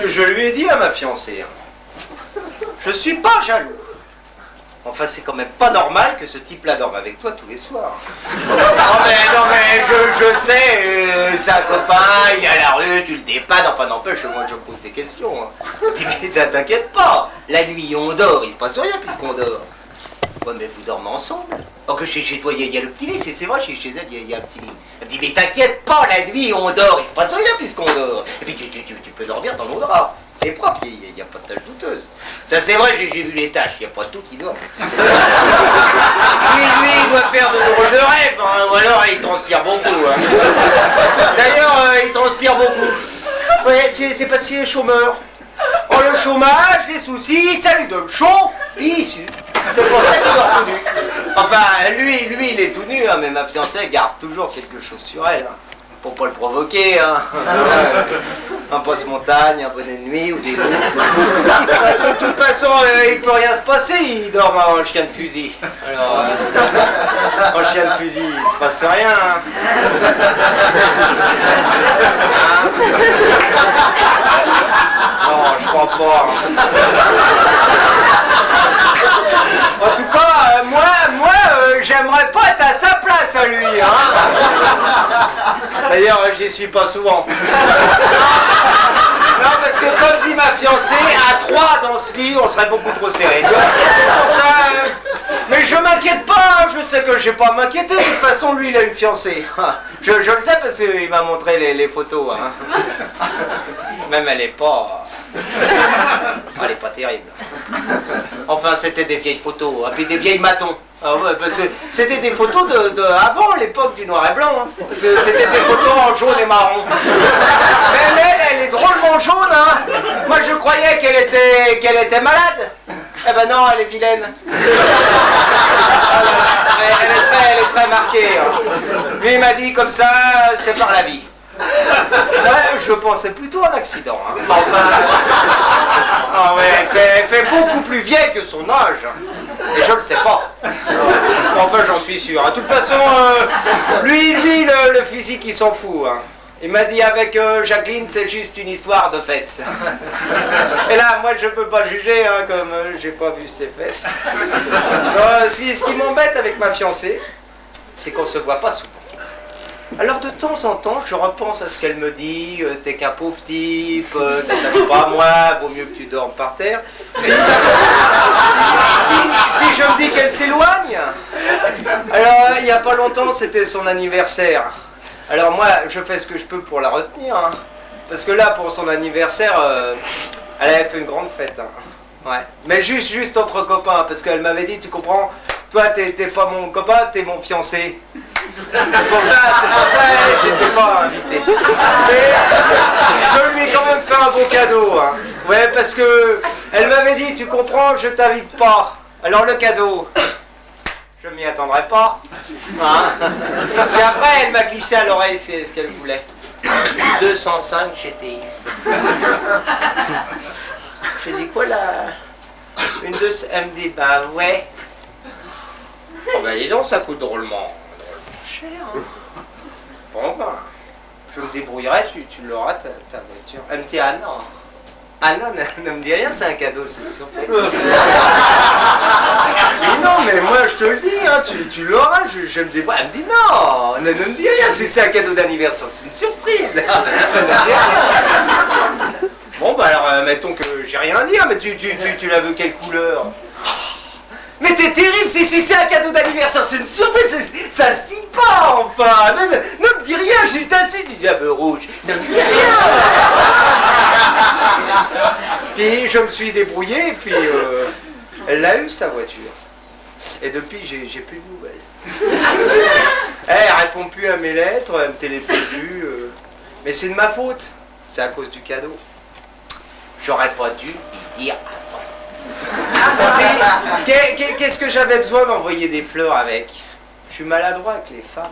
Je lui ai dit à ma fiancée, je suis pas jaloux. Enfin, c'est quand même pas normal que ce type-là dorme avec toi tous les soirs. Non mais, je sais, c'est un copain, il est à la rue, tu le dépannes, enfin n'empêche, moi je pose des questions. Hein. T'inquiète pas, la nuit on dort, il se passe rien puisqu'on dort.
Ouais, mais vous dormez ensemble. Oh, que chez toi, il y a le petit lit, c'est vrai, chez elle, il y a un petit lit. Elle me dit, mais t'inquiète pas, la nuit, on dort, il se passe rien puisqu'on dort. Et puis tu peux dormir dans mon drap. C'est propre, il n'y a pas de taches douteuses. Ça, c'est vrai, j'ai vu les taches, il n'y a pas tout qui dort. lui, il doit faire de drôles de rêves, hein, ou alors il transpire beaucoup. Hein. D'ailleurs, il transpire beaucoup. Ouais, c'est parce qu'il est chômeur. Oh, le chômage, les soucis, ça lui donne chaud, puis il sue. C'est pour ça qu'il dort tout nu. Enfin, lui, il est tout nu, hein, mais ma fiancée garde toujours quelque chose sur elle. Hein, pour pas le provoquer. Hein. Un passe-montagne, un bonnet de nuit ou des loups. De toute façon, il peut rien se passer, il dort en chien de fusil. Alors, en chien de fusil, il se passe rien. Hein. Non, je crois pas. En tout cas, moi, j'aimerais pas être à sa place à lui, hein. D'ailleurs, j'y suis pas souvent. Non, parce que comme dit ma fiancée, à 3 dans ce lit, on serait beaucoup trop serré. Pour ça, mais je m'inquiète pas, je sais que je vais pas m'inquiéter. De toute façon, lui, il a une fiancée. Je le sais parce qu'il m'a montré les photos. Hein. Même elle est pas... Elle est pas terrible. Enfin, c'était des vieilles photos, hein, puis des vieilles matons. Ah ouais, parce que c'était des photos de avant l'époque du noir et blanc. Hein, parce que c'était des photos en jaune et marron. Mais elle est drôlement jaune. Hein. Moi, je croyais qu'elle était malade. Eh ben non, elle est vilaine. Elle est très marquée. Hein. Lui, il m'a dit comme ça, c'est par la vie. Ouais, je pensais plutôt à un accident. Hein. Enfin, non, ouais, elle fait beaucoup plus vieille que son âge. Et je le sais pas. Enfin, j'en suis sûr. De toute façon, lui, le physique, il s'en fout. Hein. Il m'a dit avec Jacqueline, c'est juste une histoire de fesses. Et là, moi, je peux pas juger, hein, comme j'ai pas vu ses fesses. Ce qui m'embête avec ma fiancée, c'est qu'on se voit pas souvent. Alors de temps en temps, je repense à ce qu'elle me dit, t'es qu'un pauvre type, t'attaches pas à moi, vaut mieux que tu dormes par terre. Puis je me dis qu'elle s'éloigne. Alors il n'y a pas longtemps, c'était son anniversaire. Alors moi, je fais ce que je peux pour la retenir. Hein. Parce que là, pour son anniversaire, elle avait fait une grande fête. Hein. Ouais. Mais juste entre copains, parce qu'elle m'avait dit, tu comprends, toi t'es pas mon copain, t'es mon fiancé. C'est pour ça, j'étais pas invité. Mais je lui ai quand même fait un beau cadeau. Hein. Ouais, parce que elle m'avait dit, tu comprends, je t'invite pas. Alors le cadeau, je m'y attendrai pas. Hein. Et après, elle m'a glissé à l'oreille ce qu'elle voulait. 205 GTI. Je dis quoi là? Elle me dit, bah ouais. Oh bah dis donc, ça coûte drôlement cher. Hein. Bon ben, je me débrouillerai, tu l'auras ta voiture. Elle me dit, ah non. Ah non, ne me dis rien, c'est un cadeau, c'est une surprise. Non, mais moi je te le dis, hein, tu l'auras, je me débrouille. Elle me dit, non, ne me dis rien, c'est un cadeau d'anniversaire, c'est une surprise. Ne me dis rien. Bon, bah alors, mettons que j'ai rien à dire, mais tu la veux quelle couleur? Mais t'es terrible, si c'est un cadeau d'anniversaire, c'est une surprise, ça se dit pas, enfin. Ne me dis rien, je t'insulte, il dit la veut rouge, ne me dis rien. Puis je me suis débrouillé, et puis elle l'a eu sa voiture. Et depuis, j'ai plus de nouvelles. Elle répond plus à mes lettres, elle me téléphone plus. Mais c'est de ma faute, c'est à cause du cadeau. J'aurais pas dû lui dire avant. Qu'est-ce que j'avais besoin d'envoyer des fleurs avec? Je suis maladroit avec les femmes.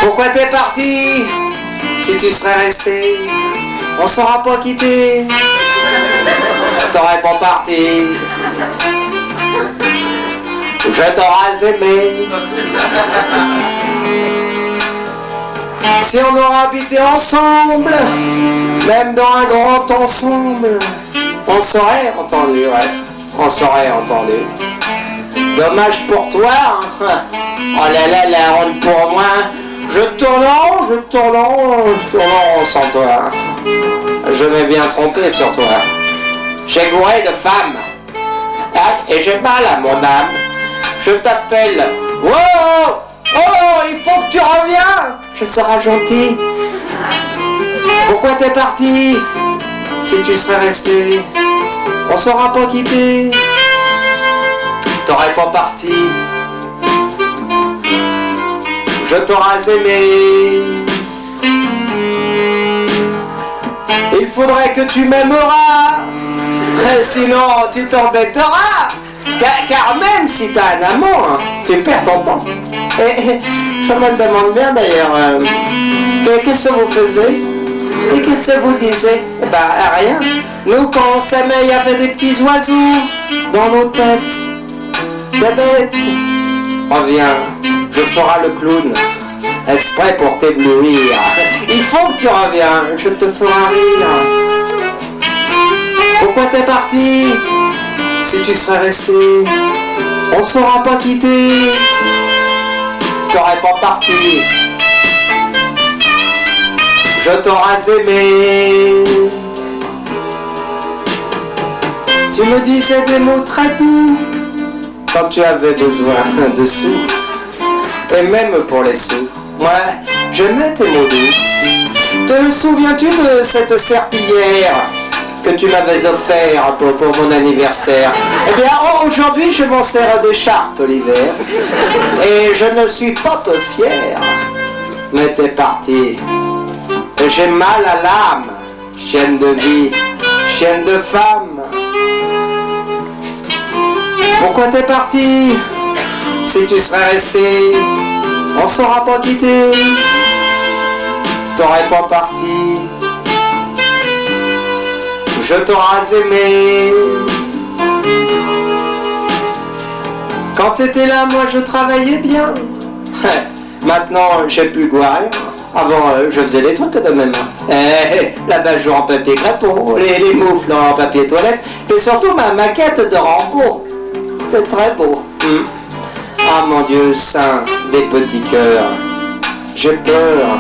Pourquoi t'es parti? Si tu serais resté, on s'aura pas quitté. T'aurais pas parti.
Je t'aurais aimé. Si on aurait habité ensemble, même dans un grand ensemble, on serait entendu, ouais. On serait entendu. Dommage pour toi, hein. Oh là là, la honte pour moi. Je tourne en rond sans toi. Je m'ai bien trompé sur toi. J'ai gouré de femmes. Ah, et j'ai mal à mon âme. Je t'appelle. Wow! Oh, il faut que tu reviens. Je serai gentil. Pourquoi t'es parti? Si tu serais resté, on sera pas quitté. T'aurais pas parti. Je t'aurais aimé. Il faudrait que tu m'aimeras. Sinon tu t'embêteras. Car même si t'as un amant, tu perds ton temps. Et je me demande bien d'ailleurs, qu'est-ce que vous faisiez? Et qu'est-ce que vous disiez? Eh ben rien. Nous quand on s'aimait, il y avait des petits oiseaux dans nos têtes. Des bêtes. Reviens, je ferai le clown. Exprès pour t'éblouir. Il faut que tu reviens, je te ferai rire. Pourquoi t'es parti? Si tu serais resté, on ne sera pas quitté. T'aurais pas parti. Je t'aurais aimé. Tu me disais des mots très doux quand tu avais besoin de sous. Et même pour les sous. Moi, j'aimais tes mots doux. Te souviens-tu de cette serpillière que tu m'avais offert pour mon anniversaire? Eh bien, aujourd'hui, je m'en sers d'écharpe l'hiver. Et je ne suis pas peu fier. Mais t'es parti. J'ai mal à l'âme. Chienne de vie, chienne de femme. Pourquoi t'es parti? Si tu serais resté, on saura pas quitté. T'aurais pas parti. Je t'aurais aimé. Quand t'étais là, moi je travaillais bien. Maintenant, j'ai plus goût à rien. Avant, je faisais des trucs de mes mains. L'abat-jour en papier crêpeau, les moufles en papier toilette, et surtout ma maquette de Rambo. C'était très beau. Ah mon Dieu saint, des petits cœurs. J'ai peur.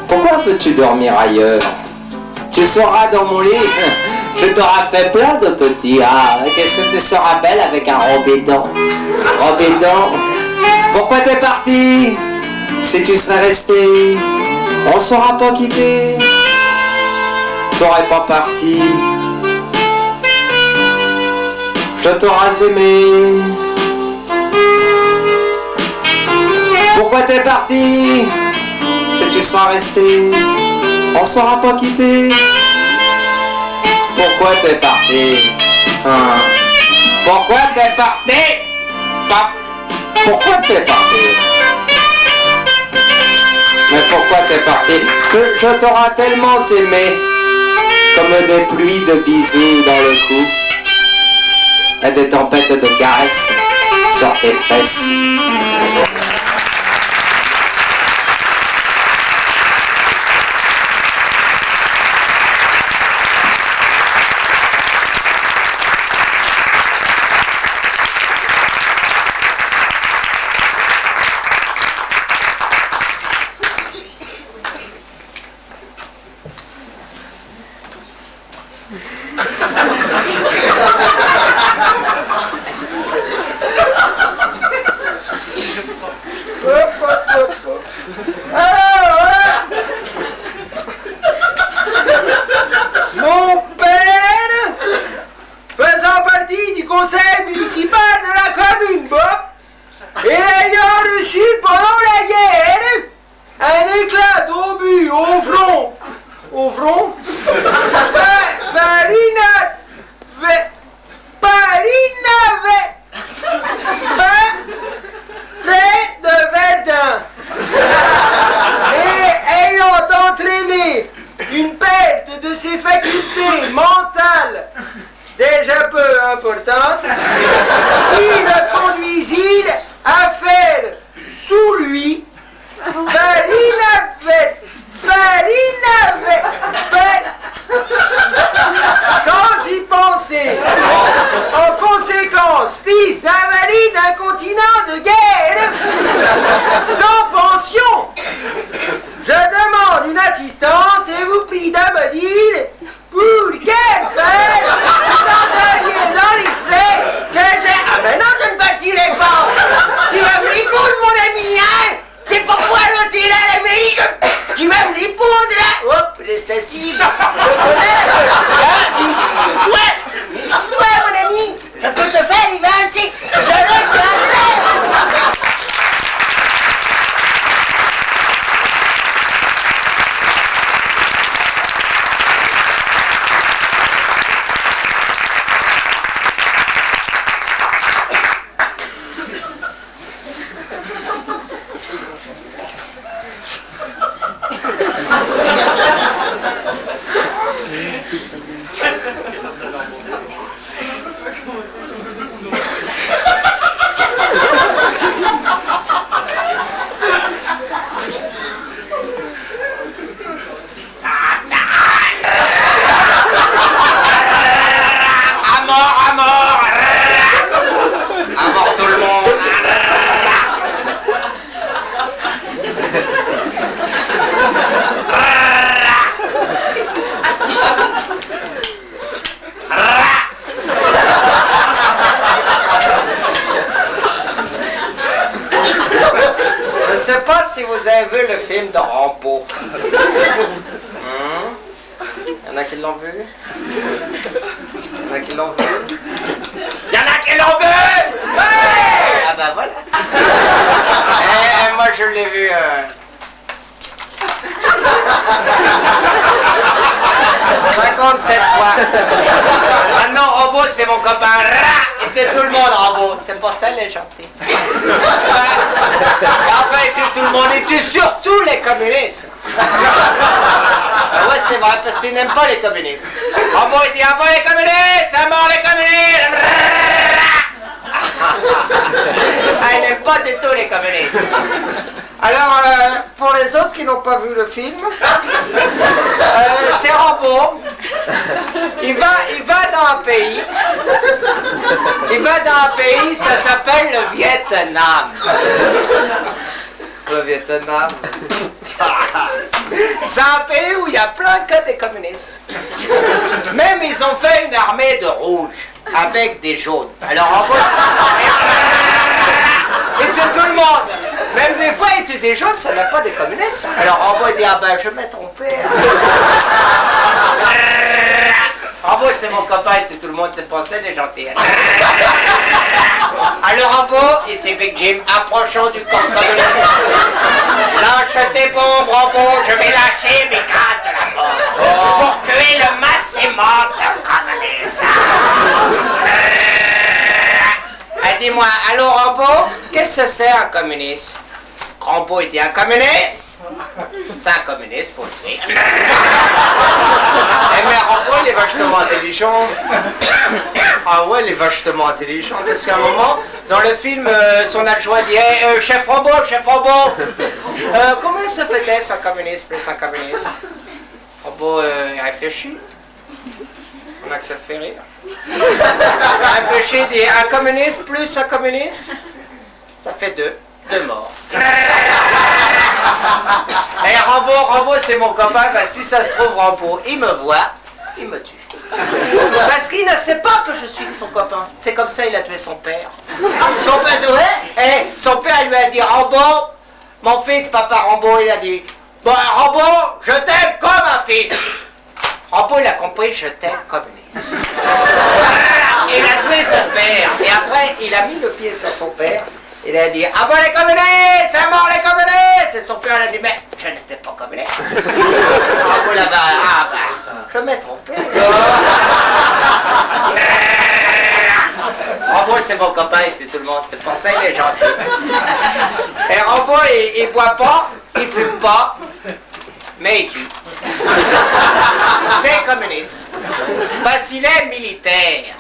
Pourquoi veux-tu dormir ailleurs? Tu seras dans mon lit. Je t'aurai fait plein de petits. Ah, qu'est-ce que tu seras belle avec un robidon. Robidon. Pourquoi t'es parti? Si tu serais resté, on saura pas quitté. T'aurais pas parti. Je t'aurais aimé. Pourquoi t'es parti? Si tu seras resté, on saura pas quitté. Pourquoi t'es parti? Pourquoi t'es parti? Pourquoi t'es parti? Mais pourquoi t'es parti? Je t'aurai tellement aimé, comme des pluies de bisous dans le cou, et des tempêtes de caresses sur tes fesses.
Mon père, faisant partie du conseil municipal de la commune Bob, et ayant reçu pendant la guerre un éclat d'obus au front, près de Verdun, et ayant entraîné une perte de ses facultés mentales déjà peu importante, il a assistance et vous prie d'abonner pour quelle belle tendelier dans les plaies que j'ai... Ah ben non, je ne partirai pas. Tu vas me répondre, mon ami, hein. C'est pas pour l'hôtel à la mairie. Tu vas me répondre, là. Hop, reste assis. Je connais. Toi, mon ami, je peux te faire les 26. Je le tiendrai. Je sais pas si vous avez vu le film de Rambo. Il y en a qui l'ont vu? Il y en a qui l'ont vu? Il y en a qui l'ont vu! Ouais! Ah bah voilà. Moi je l'ai vu... 57 fois. Maintenant Rambo c'est mon copain. Il était tout le monde Rambo. C'est pour ça les gentils. Enfin il était tout le monde. Il était surtout les communistes. Ouais c'est vrai parce qu'il n'aime pas les communistes. Rambo il dit à mort les communistes, à mort les communistes. Ah, il n'aime pas du tout les communistes. Alors, pour les autres qui n'ont pas vu le film, c'est Rambo. Il va dans un pays. Il va dans un pays, ça s'appelle le Vietnam. Le Vietnam. C'est un pays où il y a plein que des communistes. Même ils ont fait une armée de rouges avec des jaunes. Alors Rambo... Et tout le monde. Même des fois, il tue des jaunes, ça n'a pas des communistes. Alors Rambo dit, ah ben je vais trompé. Rambo c'est mon copain, et tout le monde se pensait des gentils. Alors Rambo et ses Big Jim approchant du camp communiste. Lâche tes bombes, Rambo, je vais lâcher mes gaz de la mort. Pour tuer le maximum de communistes. Dis-moi, allô Rambo, qu'est-ce que c'est un communiste? Rambo était un communiste? C'est un communiste, faut le dire. Eh mais Rambo, il est vachement intelligent. Ah ouais, il est vachement intelligent, parce qu'à un moment, dans le film, son adjoint dit hey, chef Rambo, comment se fait-il un communiste plus un communiste? Rambo, il réfléchit. On a que ça fait rire. Réfléchis, dit un communiste plus un communiste, ça fait deux morts. Et Rambo c'est mon copain, ben, si ça se trouve Rambo, il me voit, il me tue. Parce qu'il ne sait pas que je suis son copain. C'est comme ça il a tué son père. Son père, son père lui a dit Rambo, mon fils, papa Rambo, il a dit bon Rambo, je t'aime comme un fils. Rambo il a compris, je t'aime comme une nièce. Il a tué son père et après il a mis le pied sur son père. Il a dit ah bon les communistes, c'est mort les communistes. Et son père a dit mais je n'étais pas communiste. Rambo là-bas, ah bah je m'ai trompé. Rambo c'est mon copain et tout le monde, c'est pour ça il est gentil. Et Rambo il boit pas, il fume pas, mais il tue. Des communistes. Parce qu'il est militaire.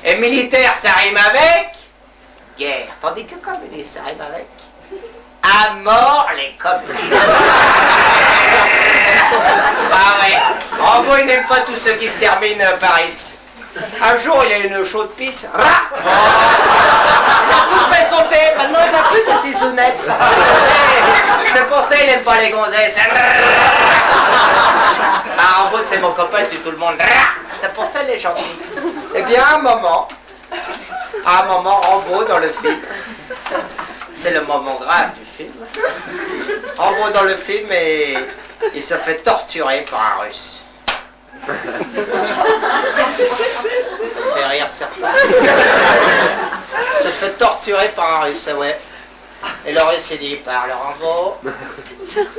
Et militaire ça rime avec guerre. Tandis que communiste ça rime avec à mort les communistes. Ah ouais. Rambo il n'aime pas tous ceux qui se terminent par is. Un jour, il y a une chaude pisse. Il a tout fait sauter. Maintenant, il n'a plus de ses sonnettes. C'est pour ça qu'il n'aime pas les gonzesses. Ah, en gros, c'est mon copain, il tue tout le monde. C'est pour ça qu'il est gentil. Eh bien, à un moment, Rambo dans le film, c'est le moment grave du film. Rambo dans le film, il se fait torturer par un Russe. Ça fait rire certains. Il se fait torturer par un Russe, ouais. Et le Russe il dit, parle Rambo,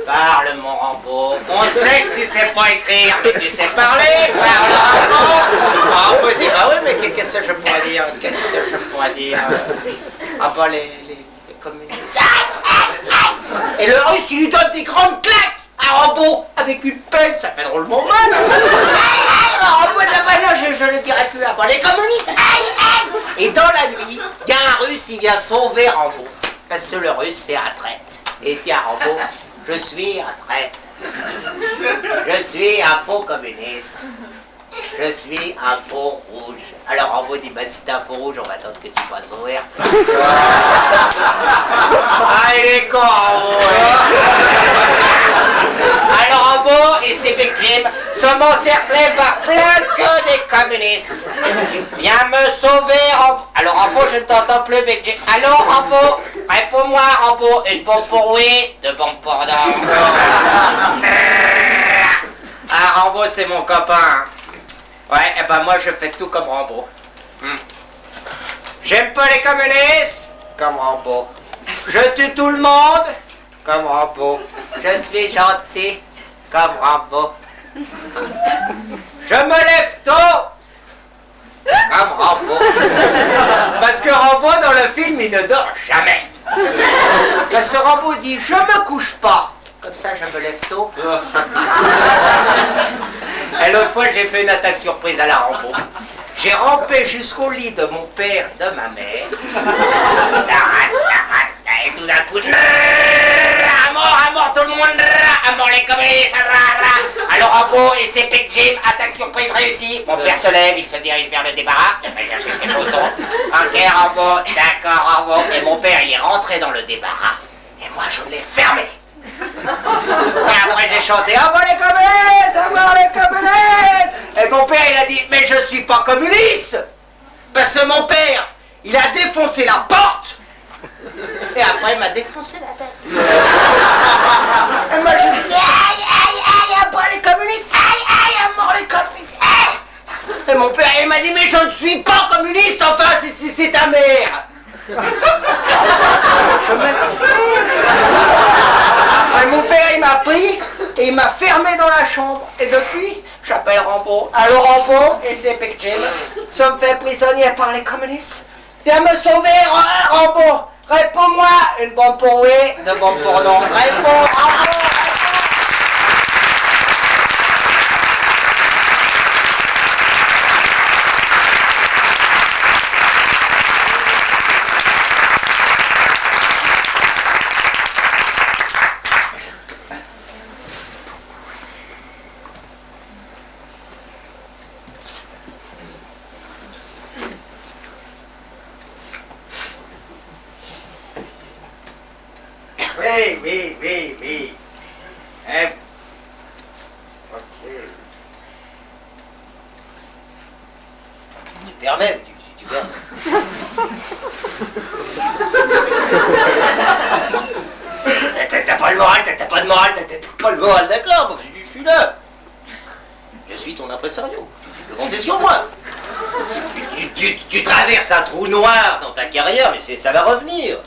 parle mon Rambo. On sait que tu sais pas écrire, mais tu sais parler, parle Rambo. Rambo dit, bah oui, mais qu'est-ce que je pourrais dire? Qu'est-ce que je pourrais dire? Ah bah les communistes. Et le Russe il lui donne des grandes claques à Rambo avec une pelle, ça fait drôlement mal. Alors Rambo dit, bah non, je le dirai plus. Ah bah les communistes, Et dans la nuit, il y a un Russe, il vient sauver Rambo. Parce que le Russe, c'est un traître. Et il dit à Rambo, je suis un traître. Je suis un faux communiste. Je suis un faux rouge. Alors Rambo dit, bah si t'es un faux rouge, on va attendre que tu sois sauvé. Ah, il est con, Rambo. Alors Rambo et ses Big Jim sont encerclés par plein que des communistes. Viens me sauver, Rambo. Alors Rambo, je ne t'entends plus, Big Jim. Allô, Rambo, réponds-moi, Rambo. Une bombe pour oui, deux bombes pour non. Ah, Rambo, c'est mon copain. Ouais, et ben moi, je fais tout comme Rambo. J'aime pas les communistes, comme Rambo. Je tue tout le monde, comme Rambo. Je suis gentil, comme Rambo. Je me lève tôt, comme Rambo. Parce que Rambo, dans le film, il ne dort jamais. Parce que Rambo dit, je me couche pas. Comme ça, je me lève tôt. Et l'autre fois, j'ai fait une attaque surprise à la Rambo. J'ai rampé jusqu'au lit de mon père et de ma mère. Et tout d'un coup, à mort tout le monde, à mort les communistes. Alors Rambo et ses Big Jim, attaque surprise réussie. Mon père se lève, il se dirige vers le débarras. Il va chercher ses chaussons. Ok Rambo, d'accord Rambo. Et mon père, il est rentré dans le débarras. Et moi, je l'ai fermé. Et après j'ai chanté, à mort les communistes, à mort les communistes. Et mon père il a dit, mais je suis pas communiste. Parce que mon père, il a défoncé la porte. Et après il m'a défoncé la tête. Et moi je dis, aïe, à mort les communistes, aïe, à mort les communistes, aïe. Et mon père il m'a dit, mais je ne suis pas communiste, enfin c'est ta mère. Je et mon père il m'a pris et il m'a fermé dans la chambre. Et depuis, j'appelle Rambo. Alors Rambo et ses Big Jim sont faits prisonniers par les communistes. Viens me sauver, Rambo. Réponds-moi. Une bombe pour oui, deux bombes pour non. Réponds, Rambo. Oui. Ok. Tu permets, tu permets. T'as pas le moral, t'as pas de moral, t'as pas le moral, d'accord, moi je suis là. Je suis ton impresario, tu peux compter sur moi. Tu traverses un trou noir dans ta carrière, mais ça va revenir.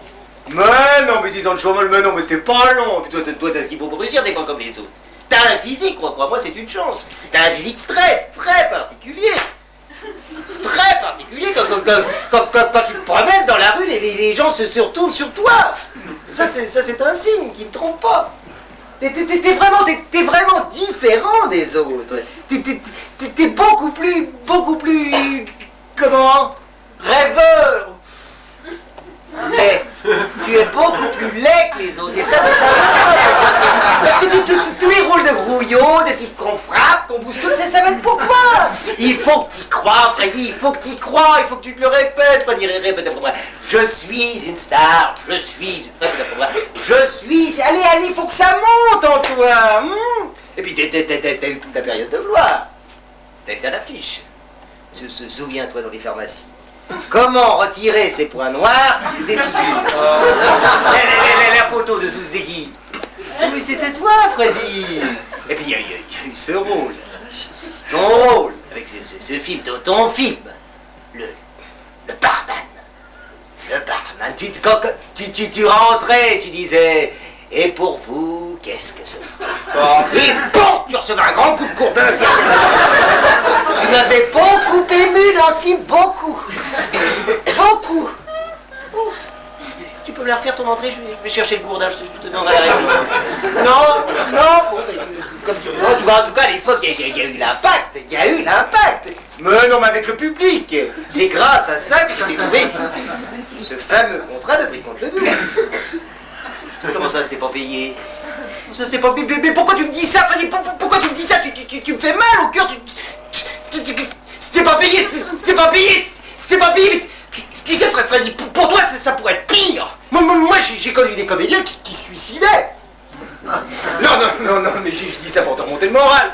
Mais non, mais disons le chômage, mais non, mais c'est pas long. Toi, t'as ce qu'il faut pour réussir, t'es pas comme les autres. T'as un physique, crois-moi, c'est une chance. T'as un physique très particulier. Très particulier, quand tu te promènes dans la rue, les gens se retournent sur toi. Ça, c'est un signe qui ne trompe pas. T'es vraiment différent des autres. T'es beaucoup plus, comment, rêveur. Mais tu es beaucoup plus laid que les autres, et ça c'est un parce que tous les rôles de grouillot, de type qu'on frappe, qu'on bouscule, ça va être pour toi. Il faut que tu y crois, Freddy, il faut que tu y crois, il faut que tu te le répètes, Freddy, répète après moi. Je suis une star, je suis... Allez, il faut que ça monte en toi. Et puis t'as eu ta période de gloire. T'as été à l'affiche. Souviens-toi dans les pharmacies. Comment retirer ces points noirs des figures. La photo de Souzdegui. Mais c'était toi, Freddy. Et puis il y a eu ce rôle. Ton rôle. Avec ce film, ton film. Le barman. Le barman. Quand tu rentrais, tu disais... Et pour vous, qu'est-ce que ce sera? Et bon, tu recevais un grand coup de gourdin. Tu m'avais beaucoup ému dans ce film, beaucoup. Beaucoup. Tu peux me la refaire ton entrée, je vais chercher le gourdin, je te donnerai la réplique. Non. En tout cas, à l'époque, il y a eu l'impact. Mais non, mais avec le public. C'est grâce à ça que j'ai trouvé ce fameux contrat de prix contre le double. Comment ça, c'était pas payé? Ça, c'était pas payé. Mais pourquoi tu me dis ça, Freddy? Pourquoi tu me dis ça? Tu me fais mal au cœur. C'était pas payé. C'était pas payé. Mais tu sais, Freddy, pour toi, ça pourrait être pire. Moi, j'ai connu des comédiens qui se suicidaient. Non, mais je dis ça pour te remonter le moral.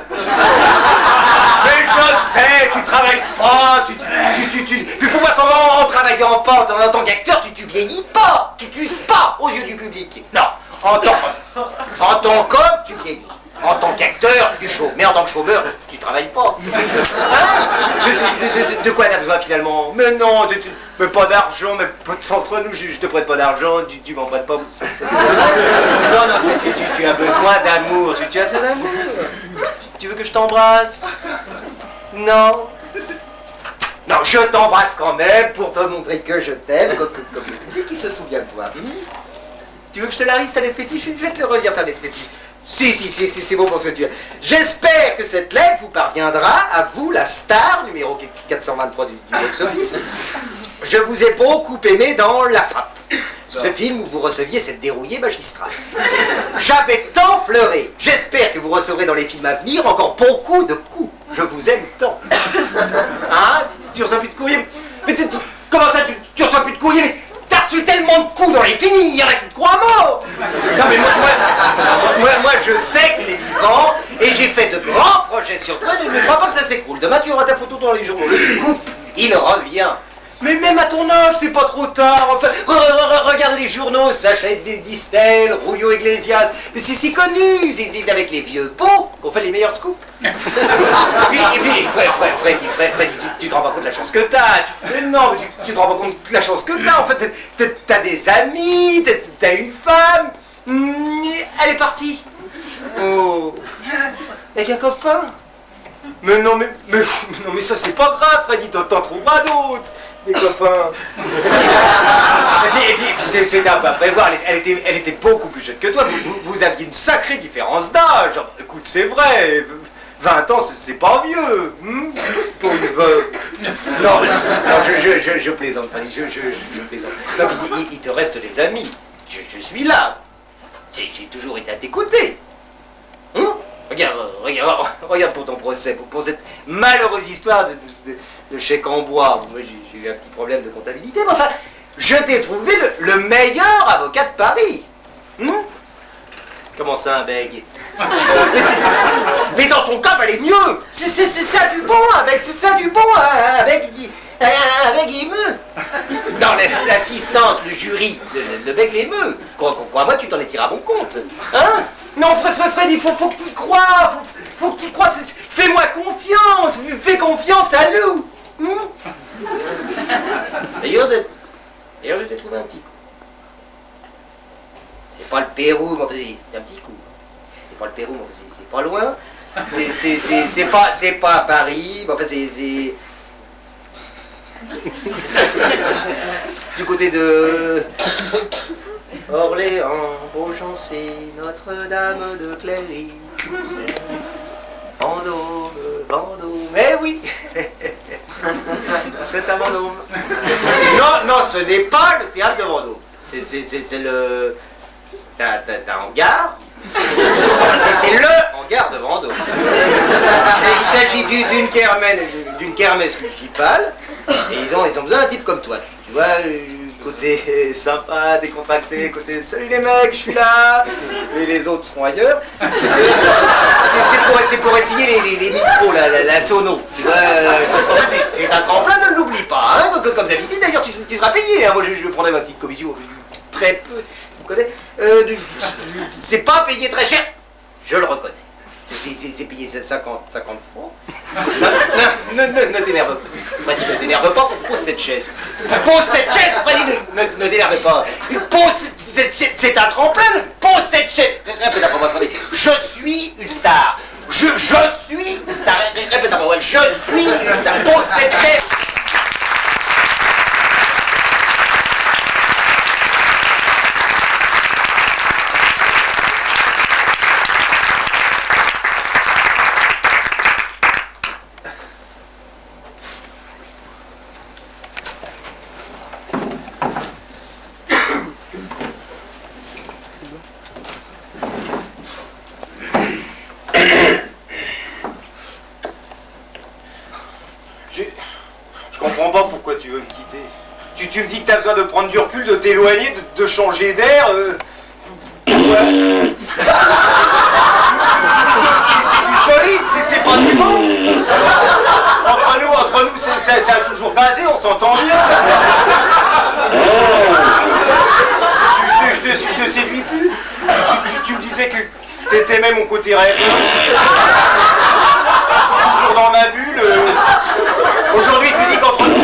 Mais je sais, tu travailles pas, il faut voir qu'en travaillant pas, en tant qu'acteur, tu vieillis pas, tu t'uses pas aux yeux du public. Non, en tant qu'homme, tu vieillis. En tant qu'acteur, tu chômes, mais en tant que chômeur, tu travailles pas. Hein? De quoi t'as besoin finalement? Mais non, mais pas d'argent, mais entre nous, je te prête pas d'argent, tu m'en prêtes pas. Non, tu as besoin d'amour, tu as besoin d'amour. Tu veux que je t'embrasse? Non. Non, je t'embrasse quand même pour te montrer que je t'aime, comme le public qui se souvient de toi. Tu veux que je te la lise ta lettre fétiche? Je vais te le relire ta lettre fétiche. Si, c'est bon pour ce que tu as. J'espère que cette lettre vous parviendra, à vous, la star, numéro 423 du box-office. Je vous ai beaucoup aimé dans La Frappe, ce film où vous receviez cette dérouillée magistrale. J'avais tant pleuré. J'espère que vous recevrez dans les films à venir encore beaucoup de coups. Je vous aime tant. Hein? Tu reçois plus de courrier? Mais comment ça, tu reçois plus de courrier? Mais t'as reçu tellement de coups dans les films, il y en a qui te croient mort. Non mais moi je sais que t'es vivant et j'ai fait de grands projets sur toi, ne crois pas que ça s'écroule. Demain tu auras ta photo dans les journaux, le scoop, il revient. Mais même à ton âge, c'est pas trop tard. Enfin, regarde les journaux, Sacha Distel, Julio Iglesias. Mais c'est connu, c'est avec les vieux beaux qu'on fait les meilleurs scoops. Et puis, Freddy, tu te rends pas compte de la chance que t'as. Non, tu te rends pas compte de la chance que t'as. En fait, t'as des amis, t'as une femme. Elle est partie. Oh. Avec un copain. Mais non, mais ça c'est pas grave, Freddy, t'en trouveras d'autres, des copains. Et puis c'était un peu à prévoir, elle était beaucoup plus jeune que toi, vous aviez une sacrée différence d'âge. Écoute, c'est vrai, 20 ans c'est pas vieux. Pour une veuve. Non, je plaisante, Freddy, je plaisante. Non, il te reste les amis, je suis là, j'ai toujours été à tes côtés. Regarde pour ton procès, pour cette malheureuse histoire de chèque en bois. Moi, j'ai eu un petit problème de comptabilité, mais enfin, je t'ai trouvé le meilleur avocat de Paris. Comment ça, un bègue? Mais dans ton cas, fallait mieux. C'est ça du bon, avec, c'est ça du bon, un bègue, il meut. Dans l'assistance, le jury, le bec l'émeut. Crois-moi, tu t'en es tiré à bon compte. Hein? Non, Fred, il faut que tu y crois. Faut que tu y crois. Fais-moi confiance. Fais confiance à nous. D'ailleurs, je t'ai trouvé un petit coup. C'est pas le Pérou, mais enfin, c'est un petit coup. C'est pas le Pérou, mais enfin, c'est pas loin. C'est pas à Paris, mais enfin, c'est... Du côté de Orléans, Beaugency, Notre-Dame de Cléry, Vendôme, eh oui. C'est à Vendôme. Non, ce n'est pas le théâtre de Vendôme. C'est le... C'est un hangar. C'est le hangar de Vendôme. Il s'agit d'une
kermesse municipale, et ils ont besoin d'un type comme toi. Tu vois, côté sympa, décontracté, côté salut les mecs, je suis là, et les autres seront ailleurs. C'est pour essayer les micros, la sono. Tu vois, c'est un tremplin, ne l'oublie pas, hein, comme d'habitude. D'ailleurs, tu seras payé. Hein. Moi, je prendrai ma petite commission, très peu, vous connaissez. C'est pas payé très cher, je le reconnais. C'est payé 50 francs. Ne t'énerve pas. Freddy, ne t'énerve pas, pose cette chaise. Pose cette chaise, Freddy, ne t'énerve pas. Pose cette chaise, c'est un tremplin, pose cette chaise. Répète après moi, Freddy. Je suis une star. Je suis une star. Répète après moi, je suis une star. Pose cette chaise. Je comprends pas pourquoi tu veux me quitter. Tu me dis que t'as besoin de prendre du recul, de t'éloigner, de changer d'air. Ouais. C'est du solide, c'est pas du vent. Entre nous, ça a toujours basé, on s'entend bien. Je te séduis plus. Tu me disais que t'aimais mon côté rêveur. Toujours dans ma bulle. Aujourd'hui, tu dis qu'entre nous,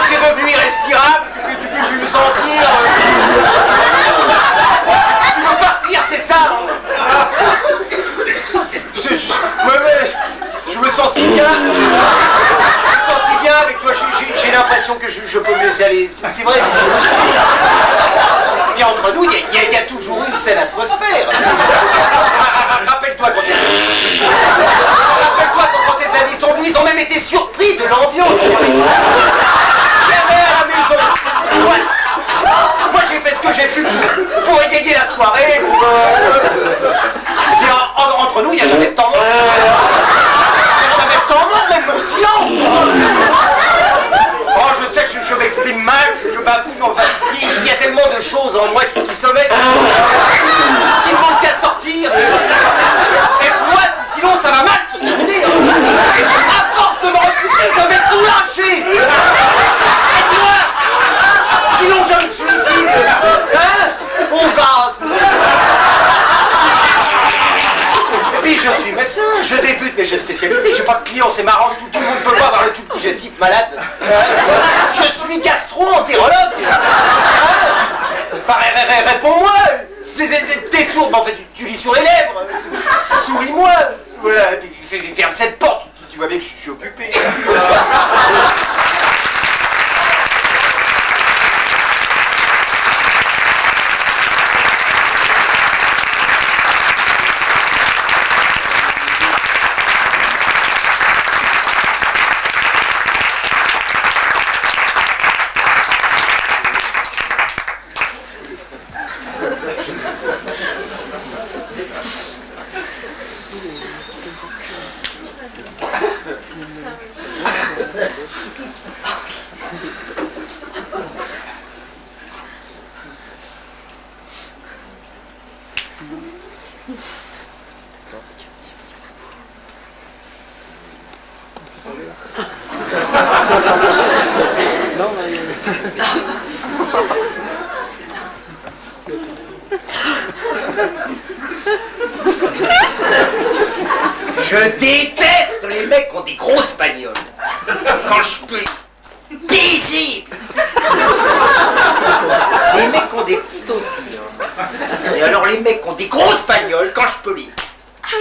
c'est devenu irrespirable, que tu peux plus me sentir. Tu veux partir, c'est ça? Je me sens si bien. Je me sens si bien avec toi. J'ai l'impression que je peux me laisser aller. C'est vrai. Puis entre nous, il y a toujours une saine atmosphère. Rappelle-toi quand tes amis sont venus, ils ont même été surpris de l'ambiance qu'il y avait à la maison. Ouais. Moi j'ai fait ce que j'ai pu pour égayer la soirée. Et entre nous, il n'y a jamais de temps mort. Il n'y a jamais de temps mort, même mon silence. Oh, je sais que je m'exprime mal, je bafoue, mais enfin, il y a tellement de choses en moi qui sommeillent, qui ne manquent qu'à sortir. Et moi, sinon ça va mal se terminer. À force de me repousser, je vais tout lâcher. Et moi, sinon je me suicide. Hein? On gaz. Et puis je suis médecin, je débute mes jeunes spécialités, j'ai pas de clients, c'est marrant, tout le monde peut pas avoir le tout digestif malade. Je suis gastro-entérologue. Réponds-moi. T'es sourd, mais en fait tu lis sur les lèvres. Souris-moi. Voilà, ferme cette porte, tu vois bien que je suis occupé. Je déteste les mecs qui ont des grosses bagnoles. Quand je peux... Paisible. Les mecs qui ont des petites aussi. Hein. Et alors les mecs qui ont des grosses bagnoles, quand je peux lire,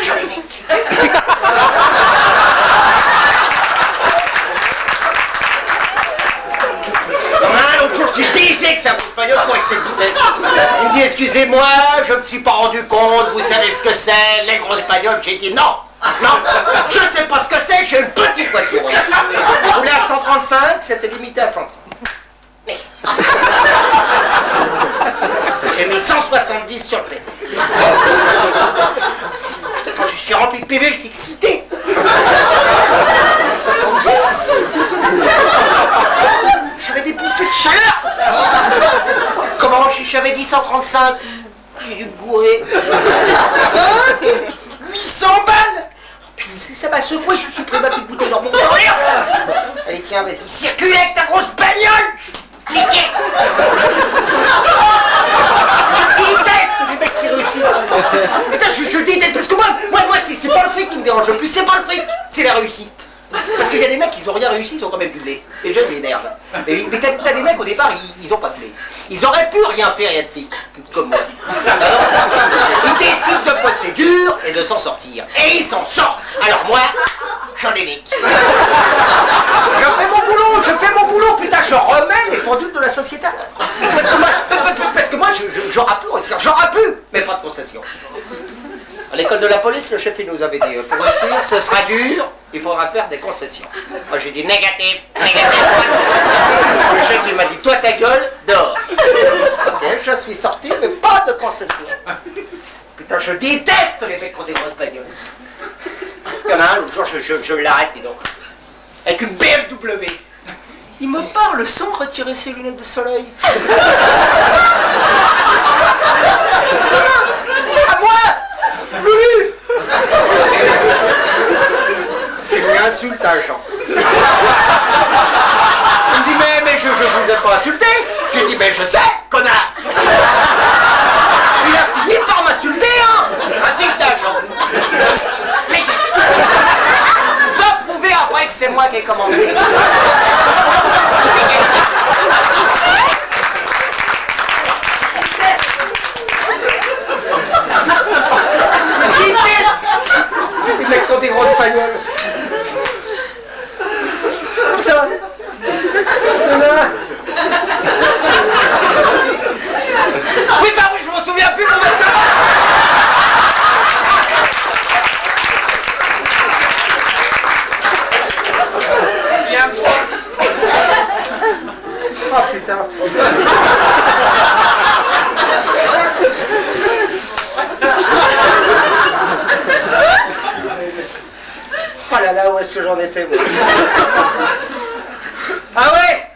je les nique. L'autre jour, je disais que c'est un gros espagnol pour excès de vitesse. Il me dit, excusez-moi, je ne me suis pas rendu compte, vous savez ce que c'est, les gros espagnols. J'ai dit non, je ne sais pas ce que c'est, j'ai une petite voiture. Vous roulez à 135, c'était limité à 130. Mais... j'ai mis 170 sur le PV. Quand je suis rempli de PV, j'étais excité.
835. J'ai dû me gourer. 800 balles. Ça m'a secoué, j'ai pris ma petite bouteille dans mon rire. Allez, tiens, vas-y, circule avec ta grosse bagnole. Niqué. Je déteste les mecs qui réussissent. Putain, je déteste, parce que moi c'est pas le fric qui me dérange le plus, c'est pas le fric, c'est la réussite. Parce qu'il y a des mecs, ils ont rien réussi, ils ont quand même du blé. Et je m'énerve. Mais t'as des mecs, au départ, ils ont pas de blé. Ils auraient pu rien faire, il y a de filles, comme moi. Ils décident de bosser dur et de s'en sortir. Et ils s'en sortent. Alors moi, j'en ai nique. Je fais mon boulot, putain, je remets les pendules de la société. Parce que moi, j'aurais pu réussir, j'aurais pu, mais pas de concession. À l'école de la police, le chef il nous avait dit, pour réussir, ce sera dur, il faudra faire des concessions. Moi j'ai dit négatif, pas de concessions. Le chef il m'a dit, toi ta gueule, dehors. Ok, je suis sorti, mais pas de concessions. Putain, je déteste les mecs qui ont des grosses bagnoles. Il y en a un, l'autre jour, je l'arrête, dis donc. Avec une BMW. Il me parle sans retirer ses lunettes de soleil. À moi, Lulu. J'ai mis insulte à Jean. Il me dit, mais je vous ai pas insulté. J'ai dit, mais je sais, connard. Il a fini par m'insulter, hein. Insulte à Jean. Mais va prouver après que c'est moi qui ai commencé. Les mecs qui ont des grosses bagnoles. Putain. Oui, bah oui, je m'en souviens plus, comment ça va. Oh putain. Oh là là, où est-ce que j'en étais, moi? Ah ouais.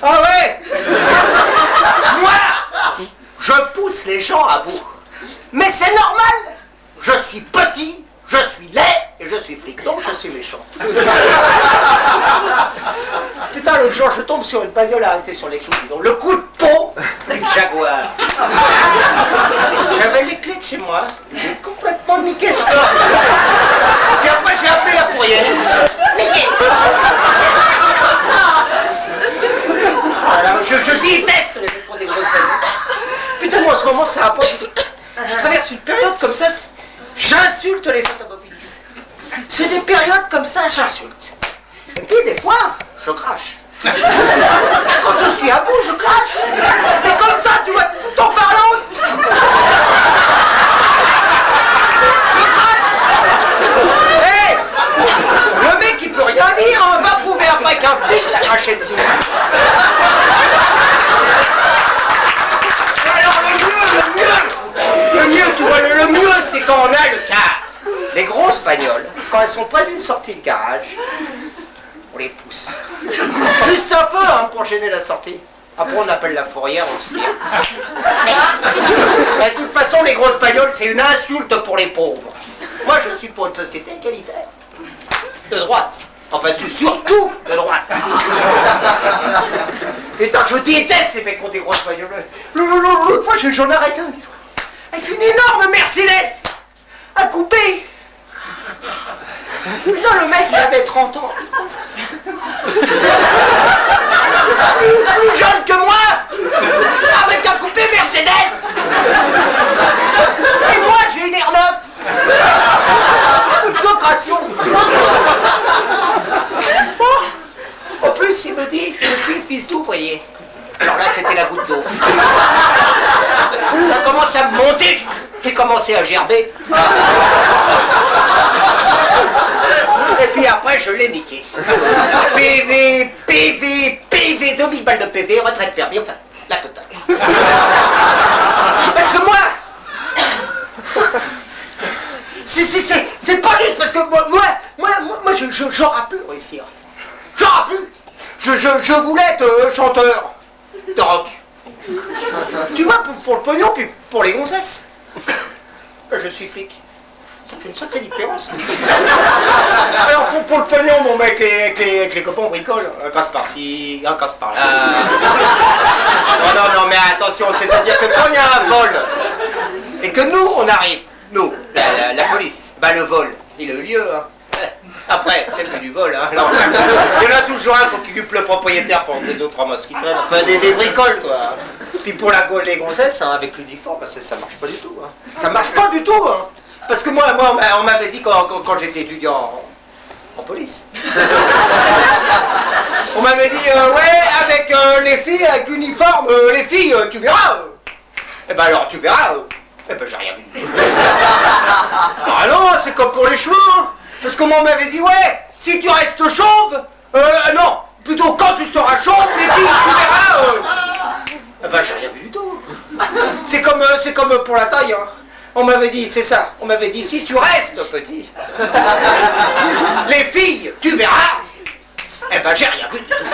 Ah ouais. Moi, je pousse les gens à bout. Mais c'est normal. Je suis petit, je suis laid et je suis flic, donc je suis méchant. Putain, l'autre jour, je tombe sur une bagnole arrêtée sur les clous. Donc le coup de peau, une Jaguar. J'avais les clés de chez moi, j'ai complètement niqué sur toi. Et après, j'ai appelé la fourrière. Niqué. Voilà, je déteste les mecs qui ont des grosses bagnoles. Putain, moi en ce moment, ça a pas. Je traverse une période comme ça, j'insulte les automobilistes. C'est des périodes comme ça, j'insulte. Et puis des fois, je crache. Quand je suis à bout, je crache. Et comme ça, tu vois, tout en parlant. Je crache. Hey, le mec, il peut rien dire, hein, va prouver après qu'un flic t'a craché dessus. Alors le mieux, tu vois, le mieux, c'est quand on a le car. Les grosses bagnoles, quand elles sont près d'une sortie de garage, on les pousse. Juste un peu, hein, pour gêner la sortie. Après, on appelle la fourrière, on se tire. Mais de toute façon, les grosses bagnoles, c'est une insulte pour les pauvres. Moi, je suis pour une société égalitaire. De droite. Enfin, surtout de droite. Putain, je déteste les mecs qui ont des grosses bagnoles. L'autre fois, j'en arrête un. Avec une énorme Mercedes à couper. Putain, le mec, il avait 30 ans. Plus jeune que moi, avec un coupé Mercedes. Et moi, j'ai une R9. D'occasion. Oh, en plus, il me dit, je suis fils d'ouvrier. Alors là, c'était la goutte d'eau. Ça commence à me monter. J'ai commencé à gerber. Et puis après, je l'ai niqué. PV, 2000 balles de PV, retraite permis, enfin, la totale. Parce que moi, c'est pas juste parce que moi, j'aurais pu réussir. J'aurais pu. je voulais être chanteur de rock. Tu vois, pour le pognon, puis pour les gonzesses. Je suis flic. Ça fait une sacrée différence. Alors pour le pognon, bon, avec les copains, on bricole. Un casse par-ci, un casse par-là. Non, mais attention, c'est-à-dire que quand il y a un vol, et que nous, on arrive, nous, la police, bah le vol, il a eu lieu, hein. Après, c'est plus du vol, hein. Non, il y en a toujours un qui occupe le propriétaire pendant que les autres ramassent qui traînent. Enfin, des bricoles, toi. Puis pour la gauche des gonzesses, hein, avec l'uniforme, ça marche pas du tout. Hein. Ça marche pas du tout, hein. Parce que moi on m'avait dit quand j'étais étudiant en police. On m'avait dit, ouais, avec les filles, avec l'uniforme, les filles, tu verras. Eh ben alors, tu verras. Eh ben j'ai rien vu. Ah non, c'est comme pour les cheveux. Hein. Parce que moi on m'avait dit, ouais, si tu restes chauve, non, plutôt quand tu seras chauve, les filles, tu verras. Eh ben j'ai rien vu du tout. C'est comme pour la taille, hein. On m'avait dit, c'est ça, on m'avait dit, si tu restes petit, les filles, tu verras. Eh ben j'ai rien vu du tout.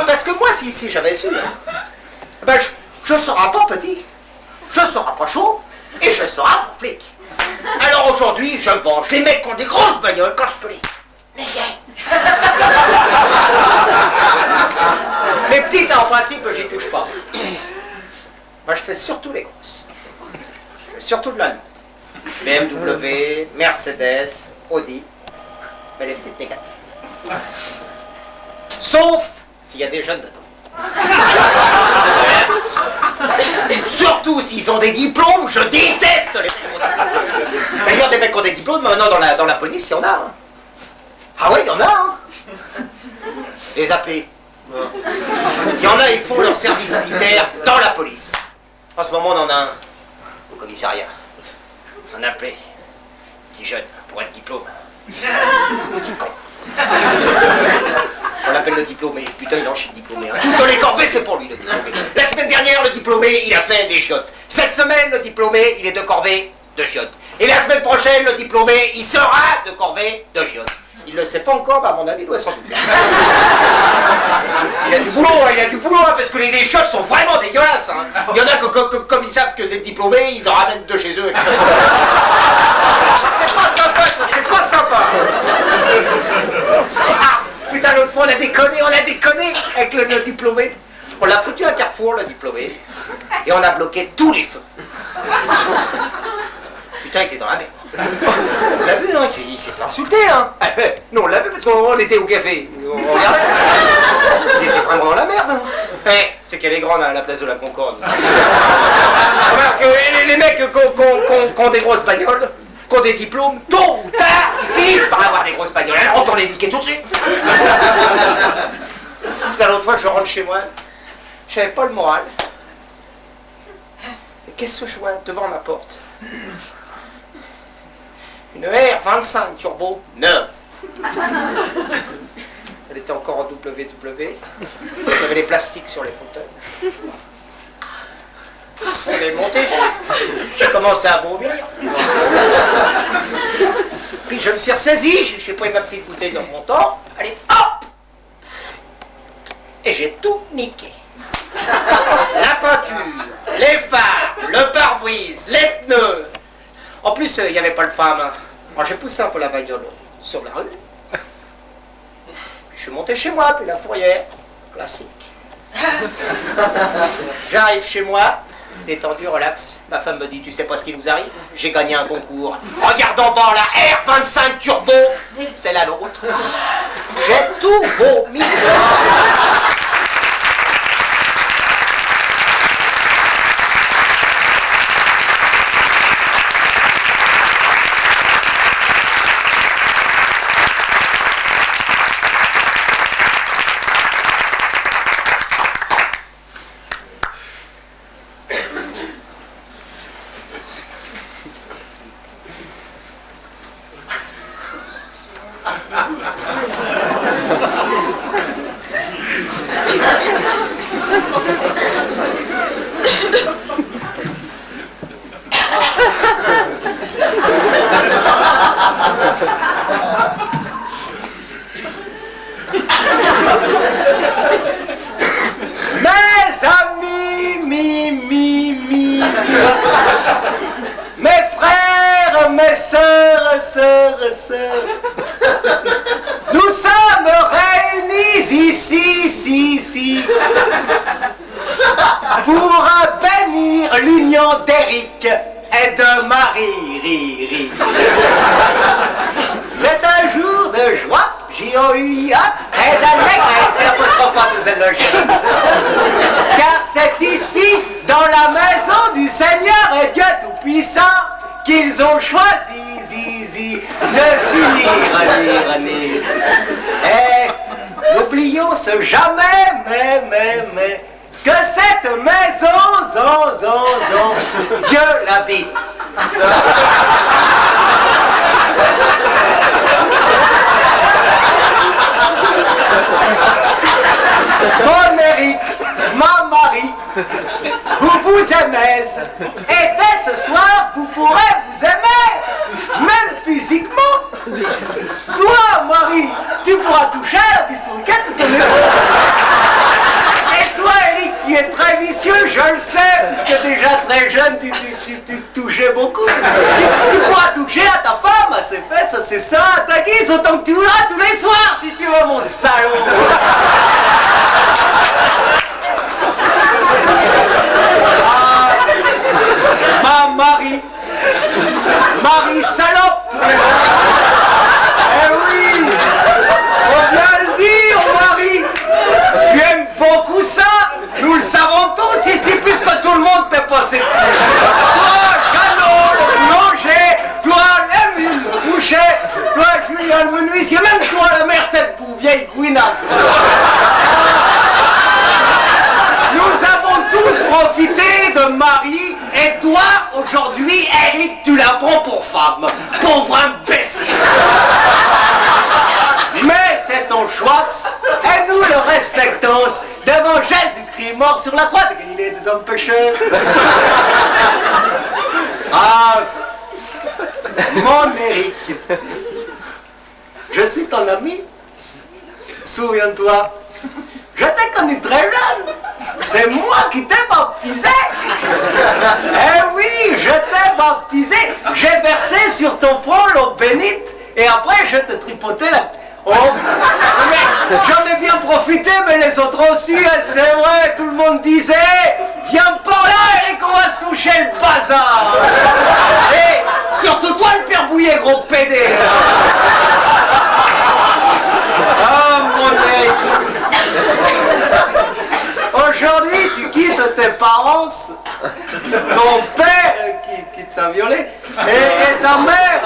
Parce que moi, si j'avais su, ben je serai pas petit, je serai pas chauve, et je serai pas flic. Alors aujourd'hui, je me venge. Les mecs qui ont des grosses bagnoles, quand je peux les néguer. Les petites, en principe, j'y touche pas. Moi, je fais surtout les grosses. Surtout de l'allemand. BMW, Mercedes, Audi, mais les petites négatives. Sauf s'il y a des jeunes dedans. Surtout s'ils ont des diplômes, je déteste les mecs. D'ailleurs, des mecs qui ont des diplômes, maintenant dans la police, il y en a. Hein. Ah ouais, il y en a. Hein. Les appeler. Il y en a, ils font leur service militaire dans la police. En ce moment, on en a un. Au commissariat. On a appelé. Petit jeune, pour être diplôme. Petit con. On l'appelle le diplômé. Putain, il en chie le diplômé. Hein. Tout dans les corvées, c'est pour lui, le diplômé. La semaine dernière, le diplômé, il a fait les chiottes. Cette semaine, le diplômé, il est de corvée de chiottes. Et la semaine prochaine, le diplômé, il sera de corvée de chiottes. Il ne le sait pas encore, mais à mon avis, il doit s'en douter. Il a du boulot, hein, parce que les chiottes sont vraiment dégueulasses. Hein. Il y en a que comme ils savent que c'est le diplômé, ils en ramènent deux chez eux expressément. C'est pas sympa, ça, c'est pas sympa. Ah, putain, l'autre fois, on a déconné avec le diplômé. On l'a foutu à Carrefour, le diplômé, et on a bloqué tous les feux. Putain, il était dans la merde. On l'a vu, hein, il s'est fait insulter, hein. Non, on l'a vu parce qu'on était au café. On regardait. Il était vraiment dans la merde. Hein. C'est qu'elle est grande à la place de la Concorde. Les mecs qui ont des grosses bagnoles, qui ont des diplômes, tôt ou tard, ils finissent par avoir des grosses bagnoles. Alors autant les niquer tout de suite. L'autre fois, je rentre chez moi, j'avais pas le moral. Et qu'est-ce que je vois devant ma porte? Une R25 turbo neuve. Elle était encore en WW. Il y avait les plastiques sur les fauteuils. Elle est montée, j'ai commencé à vomir. Puis je me suis ressaisi, j'ai pris ma petite bouteille dans mon temps. Allez, hop! Et j'ai tout niqué. La peinture, les phares, le pare-brise, les pneus. En plus, il n'y avait pas le frein à main. Alors j'ai poussé un peu la bagnole sur la rue. Je suis monté chez moi, puis la fourrière, classique. J'arrive chez moi, détendu, relax. Ma femme me dit, tu sais pas ce qui nous arrive? J'ai gagné un concours. Regarde en bas, la R25 Turbo, c'est la nôtre. J'ai tout vomi. et sœurs, nous sommes réunis ici, pour bénir l'union d'Éric et de Marie. C'est un jour de joie, J-O-U-I-A, et d'allégresse, et l'apostrophe pas tous car c'est ici, dans la maison du Seigneur et Dieu Tout-Puissant, qu'ils ont choisi de s'unir. Et n'oublions ce jamais, mais, que cette maison, Dieu l'habite. Mon Éric, ma Marie, vous aimez, et dès ce soir, vous pourrez vous aimer, même physiquement. Toi, Marie, tu pourras toucher à la bistroquette de ton épaule. Et toi, Éric, qui est très vicieux, je le sais, puisque déjà très jeune, tu touchais beaucoup. Tu pourras toucher à ta femme, à ses fesses, à ses seins, à ta guise, autant que tu voudras tous les soirs, si tu veux, mon salaud. Ma Marie salope. Eh oui, faut bien le dire, Marie. Tu aimes beaucoup ça, nous le savons tous ici, puisque tout le monde t'est passé dessus. Toi, Jeannot, le boulanger, toi, Émile, le boucher, toi, Julien, le menuisier, même toi, la mère tête pour vieille gouinade. Nous avons tous profité de Marie, et toi, aujourd'hui, Éric, tu la prends pour femme. Pauvre imbécile. Mais c'est ton choix, et nous le respectons devant Jésus-Christ mort sur la croix de Galilée des hommes pécheurs. Ah, mon Éric, je suis ton ami. Souviens-toi, je t'ai connu très jeune. C'est moi qui t'ai baptisé. Eh oui, je t'ai baptisé. J'ai versé sur ton front l'eau bénite et après je t'ai tripoté la... Oh, mais j'en ai bien profité, mais les autres aussi, c'est vrai, tout le monde disait, viens par là et qu'on va se toucher le bazar. Et surtout toi, le père Bouillet, gros pédé. Ah, mon mec. Aujourd'hui, tu quittes tes parents, ton père qui t'a violé, et ta mère,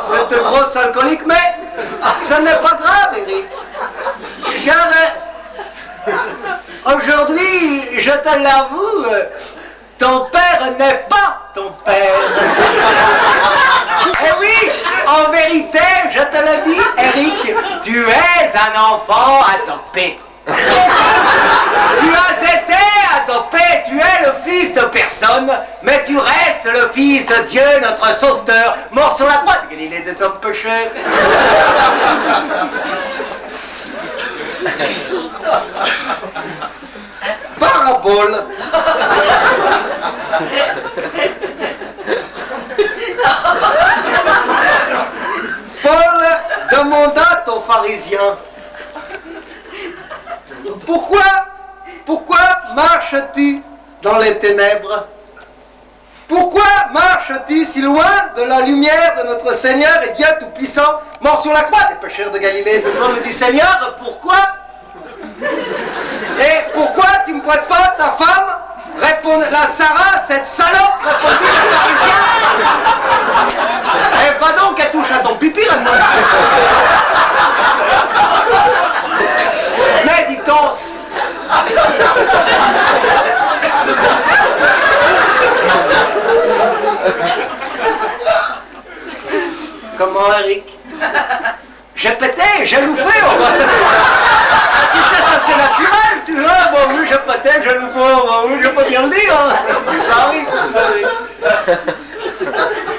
cette grosse alcoolique, mais ce n'est pas grave, Éric, car aujourd'hui, je te l'avoue, ton père n'est pas ton père. Et oui, en vérité, je te le dis, Éric, tu es un enfant adopté. Tu as été adopté, tu es le fils de personne, mais tu restes le fils de Dieu, notre sauveteur, mort sur la croix de Galilée des hommes pécheurs. Parabole. Paul demanda aux pharisiens, pourquoi marches-tu dans les ténèbres? Pourquoi marches-tu si loin de la lumière de notre Seigneur et Dieu Tout-Puissant, mort sur la croix des pécheurs de Galilée, des hommes du Seigneur? Pourquoi? Et pourquoi tu ne prêtes pas ta femme? Répond la Sarah, cette salope, répondit le pharisien. Eh, va donc, elle touche à ton pipi, là-dedans. Méditons. Comment, Eric? J'ai pété, j'ai louffé. Tu sais, ça c'est naturel, tu vois. Bon, oui, j'ai pété, j'ai louffé. Bon, oui, je peux bien le dire. Ça arrive, ça arrive.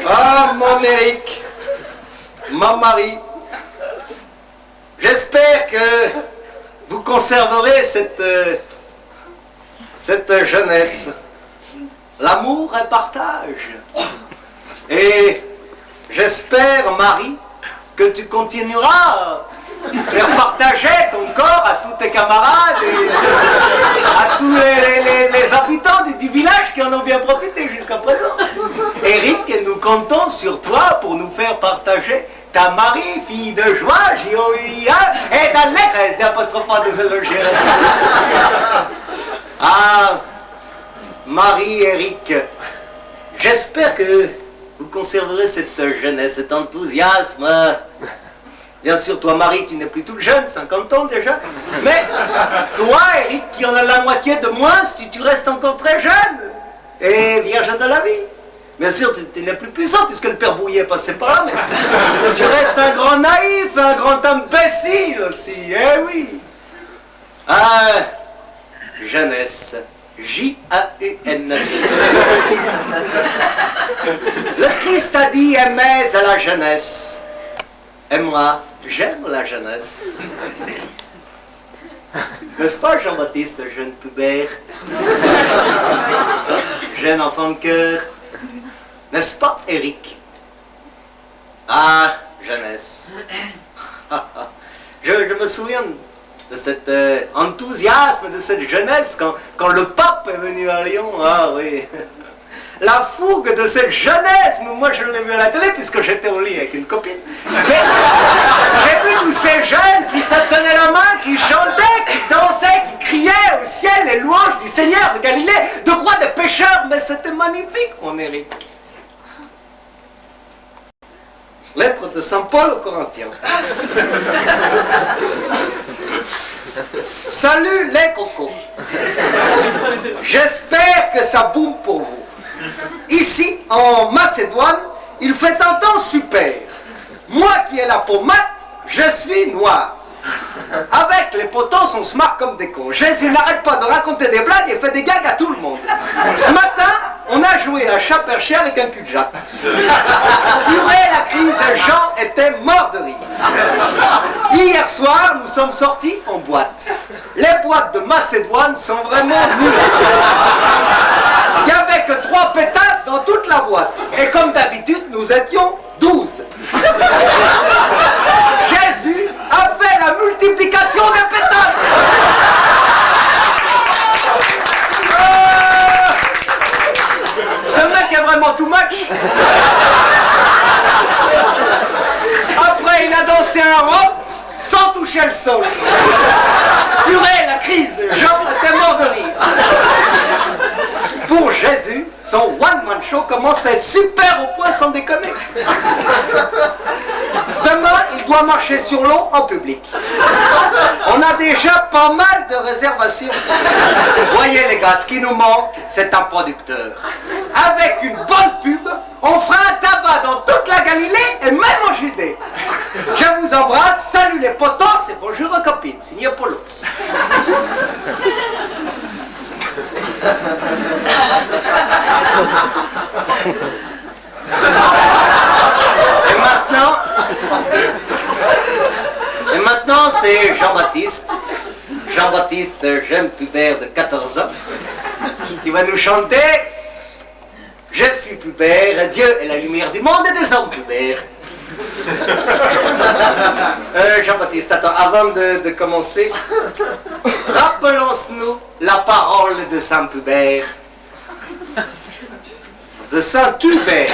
Ah, mon Eric, ma Marie, j'espère que vous conserverez cette jeunesse. L'amour et partage. Et
J'espère, Marie, que tu continueras à faire partager ton corps à tous tes camarades et à tous les habitants du village qui en ont bien profité jusqu'à présent. Eric, nous comptons sur toi pour nous faire partager ta Marie, fille de joie, J-O-U-I-A, et d'allégresse, d'apostrophe de zélogie. Ah, Marie, Eric, j'espère que vous conserverez cette jeunesse, cet enthousiasme. Bien sûr, toi, Marie, tu n'es plus toute jeune, 50 ans déjà. Mais toi, Eric, qui en a la moitié de moins, tu restes encore très jeune et vierge de la vie. Bien sûr, tu n'es plus puissant puisque le père Bouillet est passé par là, mais tu restes un grand naïf, un grand imbécile aussi, eh oui. Ah, jeunesse. J-A-U-N. Le Christ a dit aimez à la jeunesse. Et moi, j'aime la jeunesse. N'est-ce pas, Jean-Baptiste, jeune pubère? Jeune enfant de cœur? N'est-ce pas, Eric? Ah, jeunesse. Je me souviens de cet enthousiasme, de cette jeunesse, quand le pape est venu à Lyon. Ah oui. La fougue de cette jeunesse, moi je l'ai vu à la télé puisque j'étais au lit avec une copine. J'ai vu tous ces jeunes qui se tenaient la main, qui chantaient, qui dansaient, qui criaient au ciel les louanges du Seigneur de Galilée, de roi des pécheurs, mais c'était magnifique, mon Eric. Lettre de Saint Paul aux Corinthiens. Salut les cocos. J'espère que ça boum pour vous. Ici, en Macédoine, il fait un temps super. Moi qui ai la peau mate, je suis noir. Avec les potos, on se marre comme des cons. Jésus n'arrête pas de raconter des blagues et fait des gags à tout le monde. Ce matin, on a joué à chat perché avec un cul de jatte. Purée la crise, Jean était mort de rire. Hier soir, nous sommes sortis en boîte. Les boîtes de Macédoine sont vraiment nulles. Il n'y avait que 3 pétasses dans toute la boîte. Et comme d'habitude, nous étions 12. Jésus a fait la multiplication des pétasses. Ce mec est vraiment too much. Après, il a dansé un rock sans toucher le sol. Purée, la crise, Jean était mort de rire. Pour Jésus, son one-man show commence à être super au point sans déconner. Demain, il doit marcher sur l'eau en public. On a déjà pas mal de réservations. Voyez les gars, ce qui nous manque, c'est un producteur. Avec une bonne pub, on fera un tabac dans toute la Galilée et même en Judée. Je vous embrasse, salut les potos et bonjour aux copines. Signé Polos. Et maintenant c'est Jean-Baptiste. Jean-Baptiste, jeune pubère de 14 ans, qui va nous chanter « Je suis pubère, Dieu est la lumière du monde et des hommes pubères ». Jean-Baptiste, attends, avant de commencer, rappelons-nous la parole de Saint Pubère. De Saint Hubert,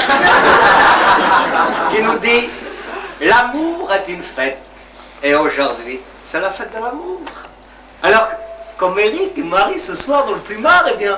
qui nous dit « L'amour est une fête, et aujourd'hui, c'est la fête de l'amour. » Alors, comme Eric et Marie ce soir dans le plumard, eh bien,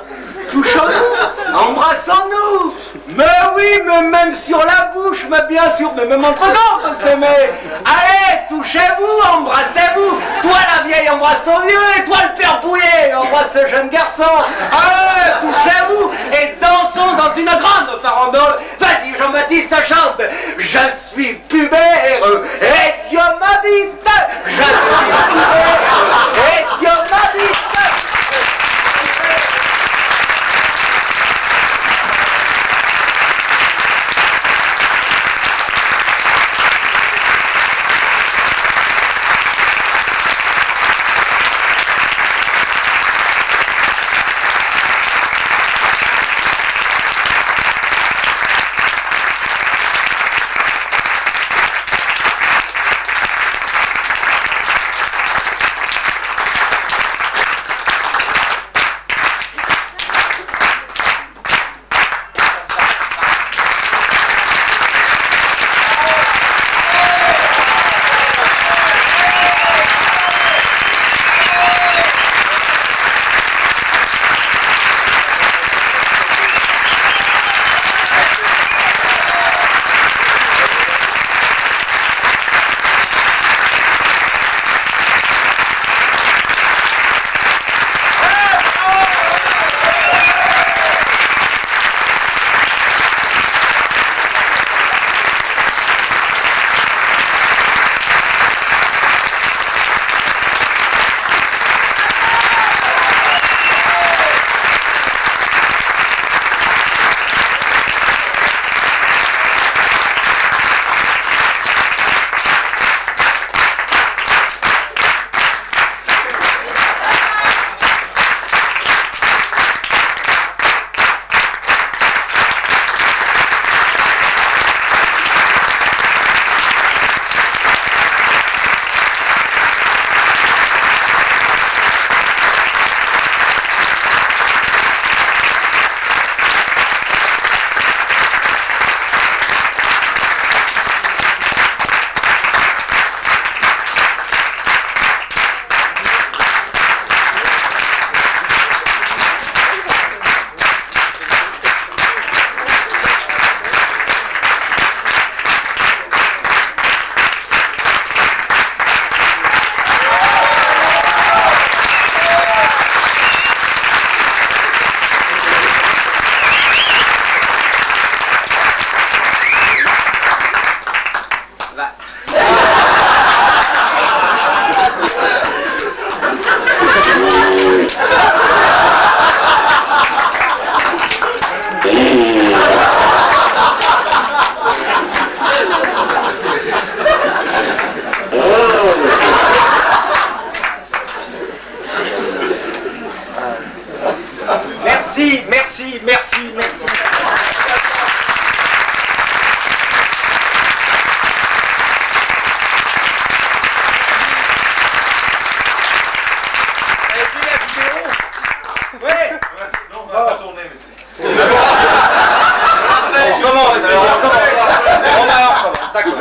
touchons-nous, embrassons-nous. Mais oui, mais même sur la bouche, mais bien sûr, mais même entre dents, s'aimer. Allez, touchez-vous, embrassez-vous. Toi, la vieille, embrasse ton vieux, et toi, le père Bouillet, embrasse ce jeune garçon. Allez, touchez-vous, et dansons dans une grande farandole. Vas-y, Jean-Baptiste, chante. Je suis pubère, et Dieu m'habite. Je suis pubère, et Dieu m'habite.
Merci, merci. On commence, alors on recommence. On recommence, d'accord.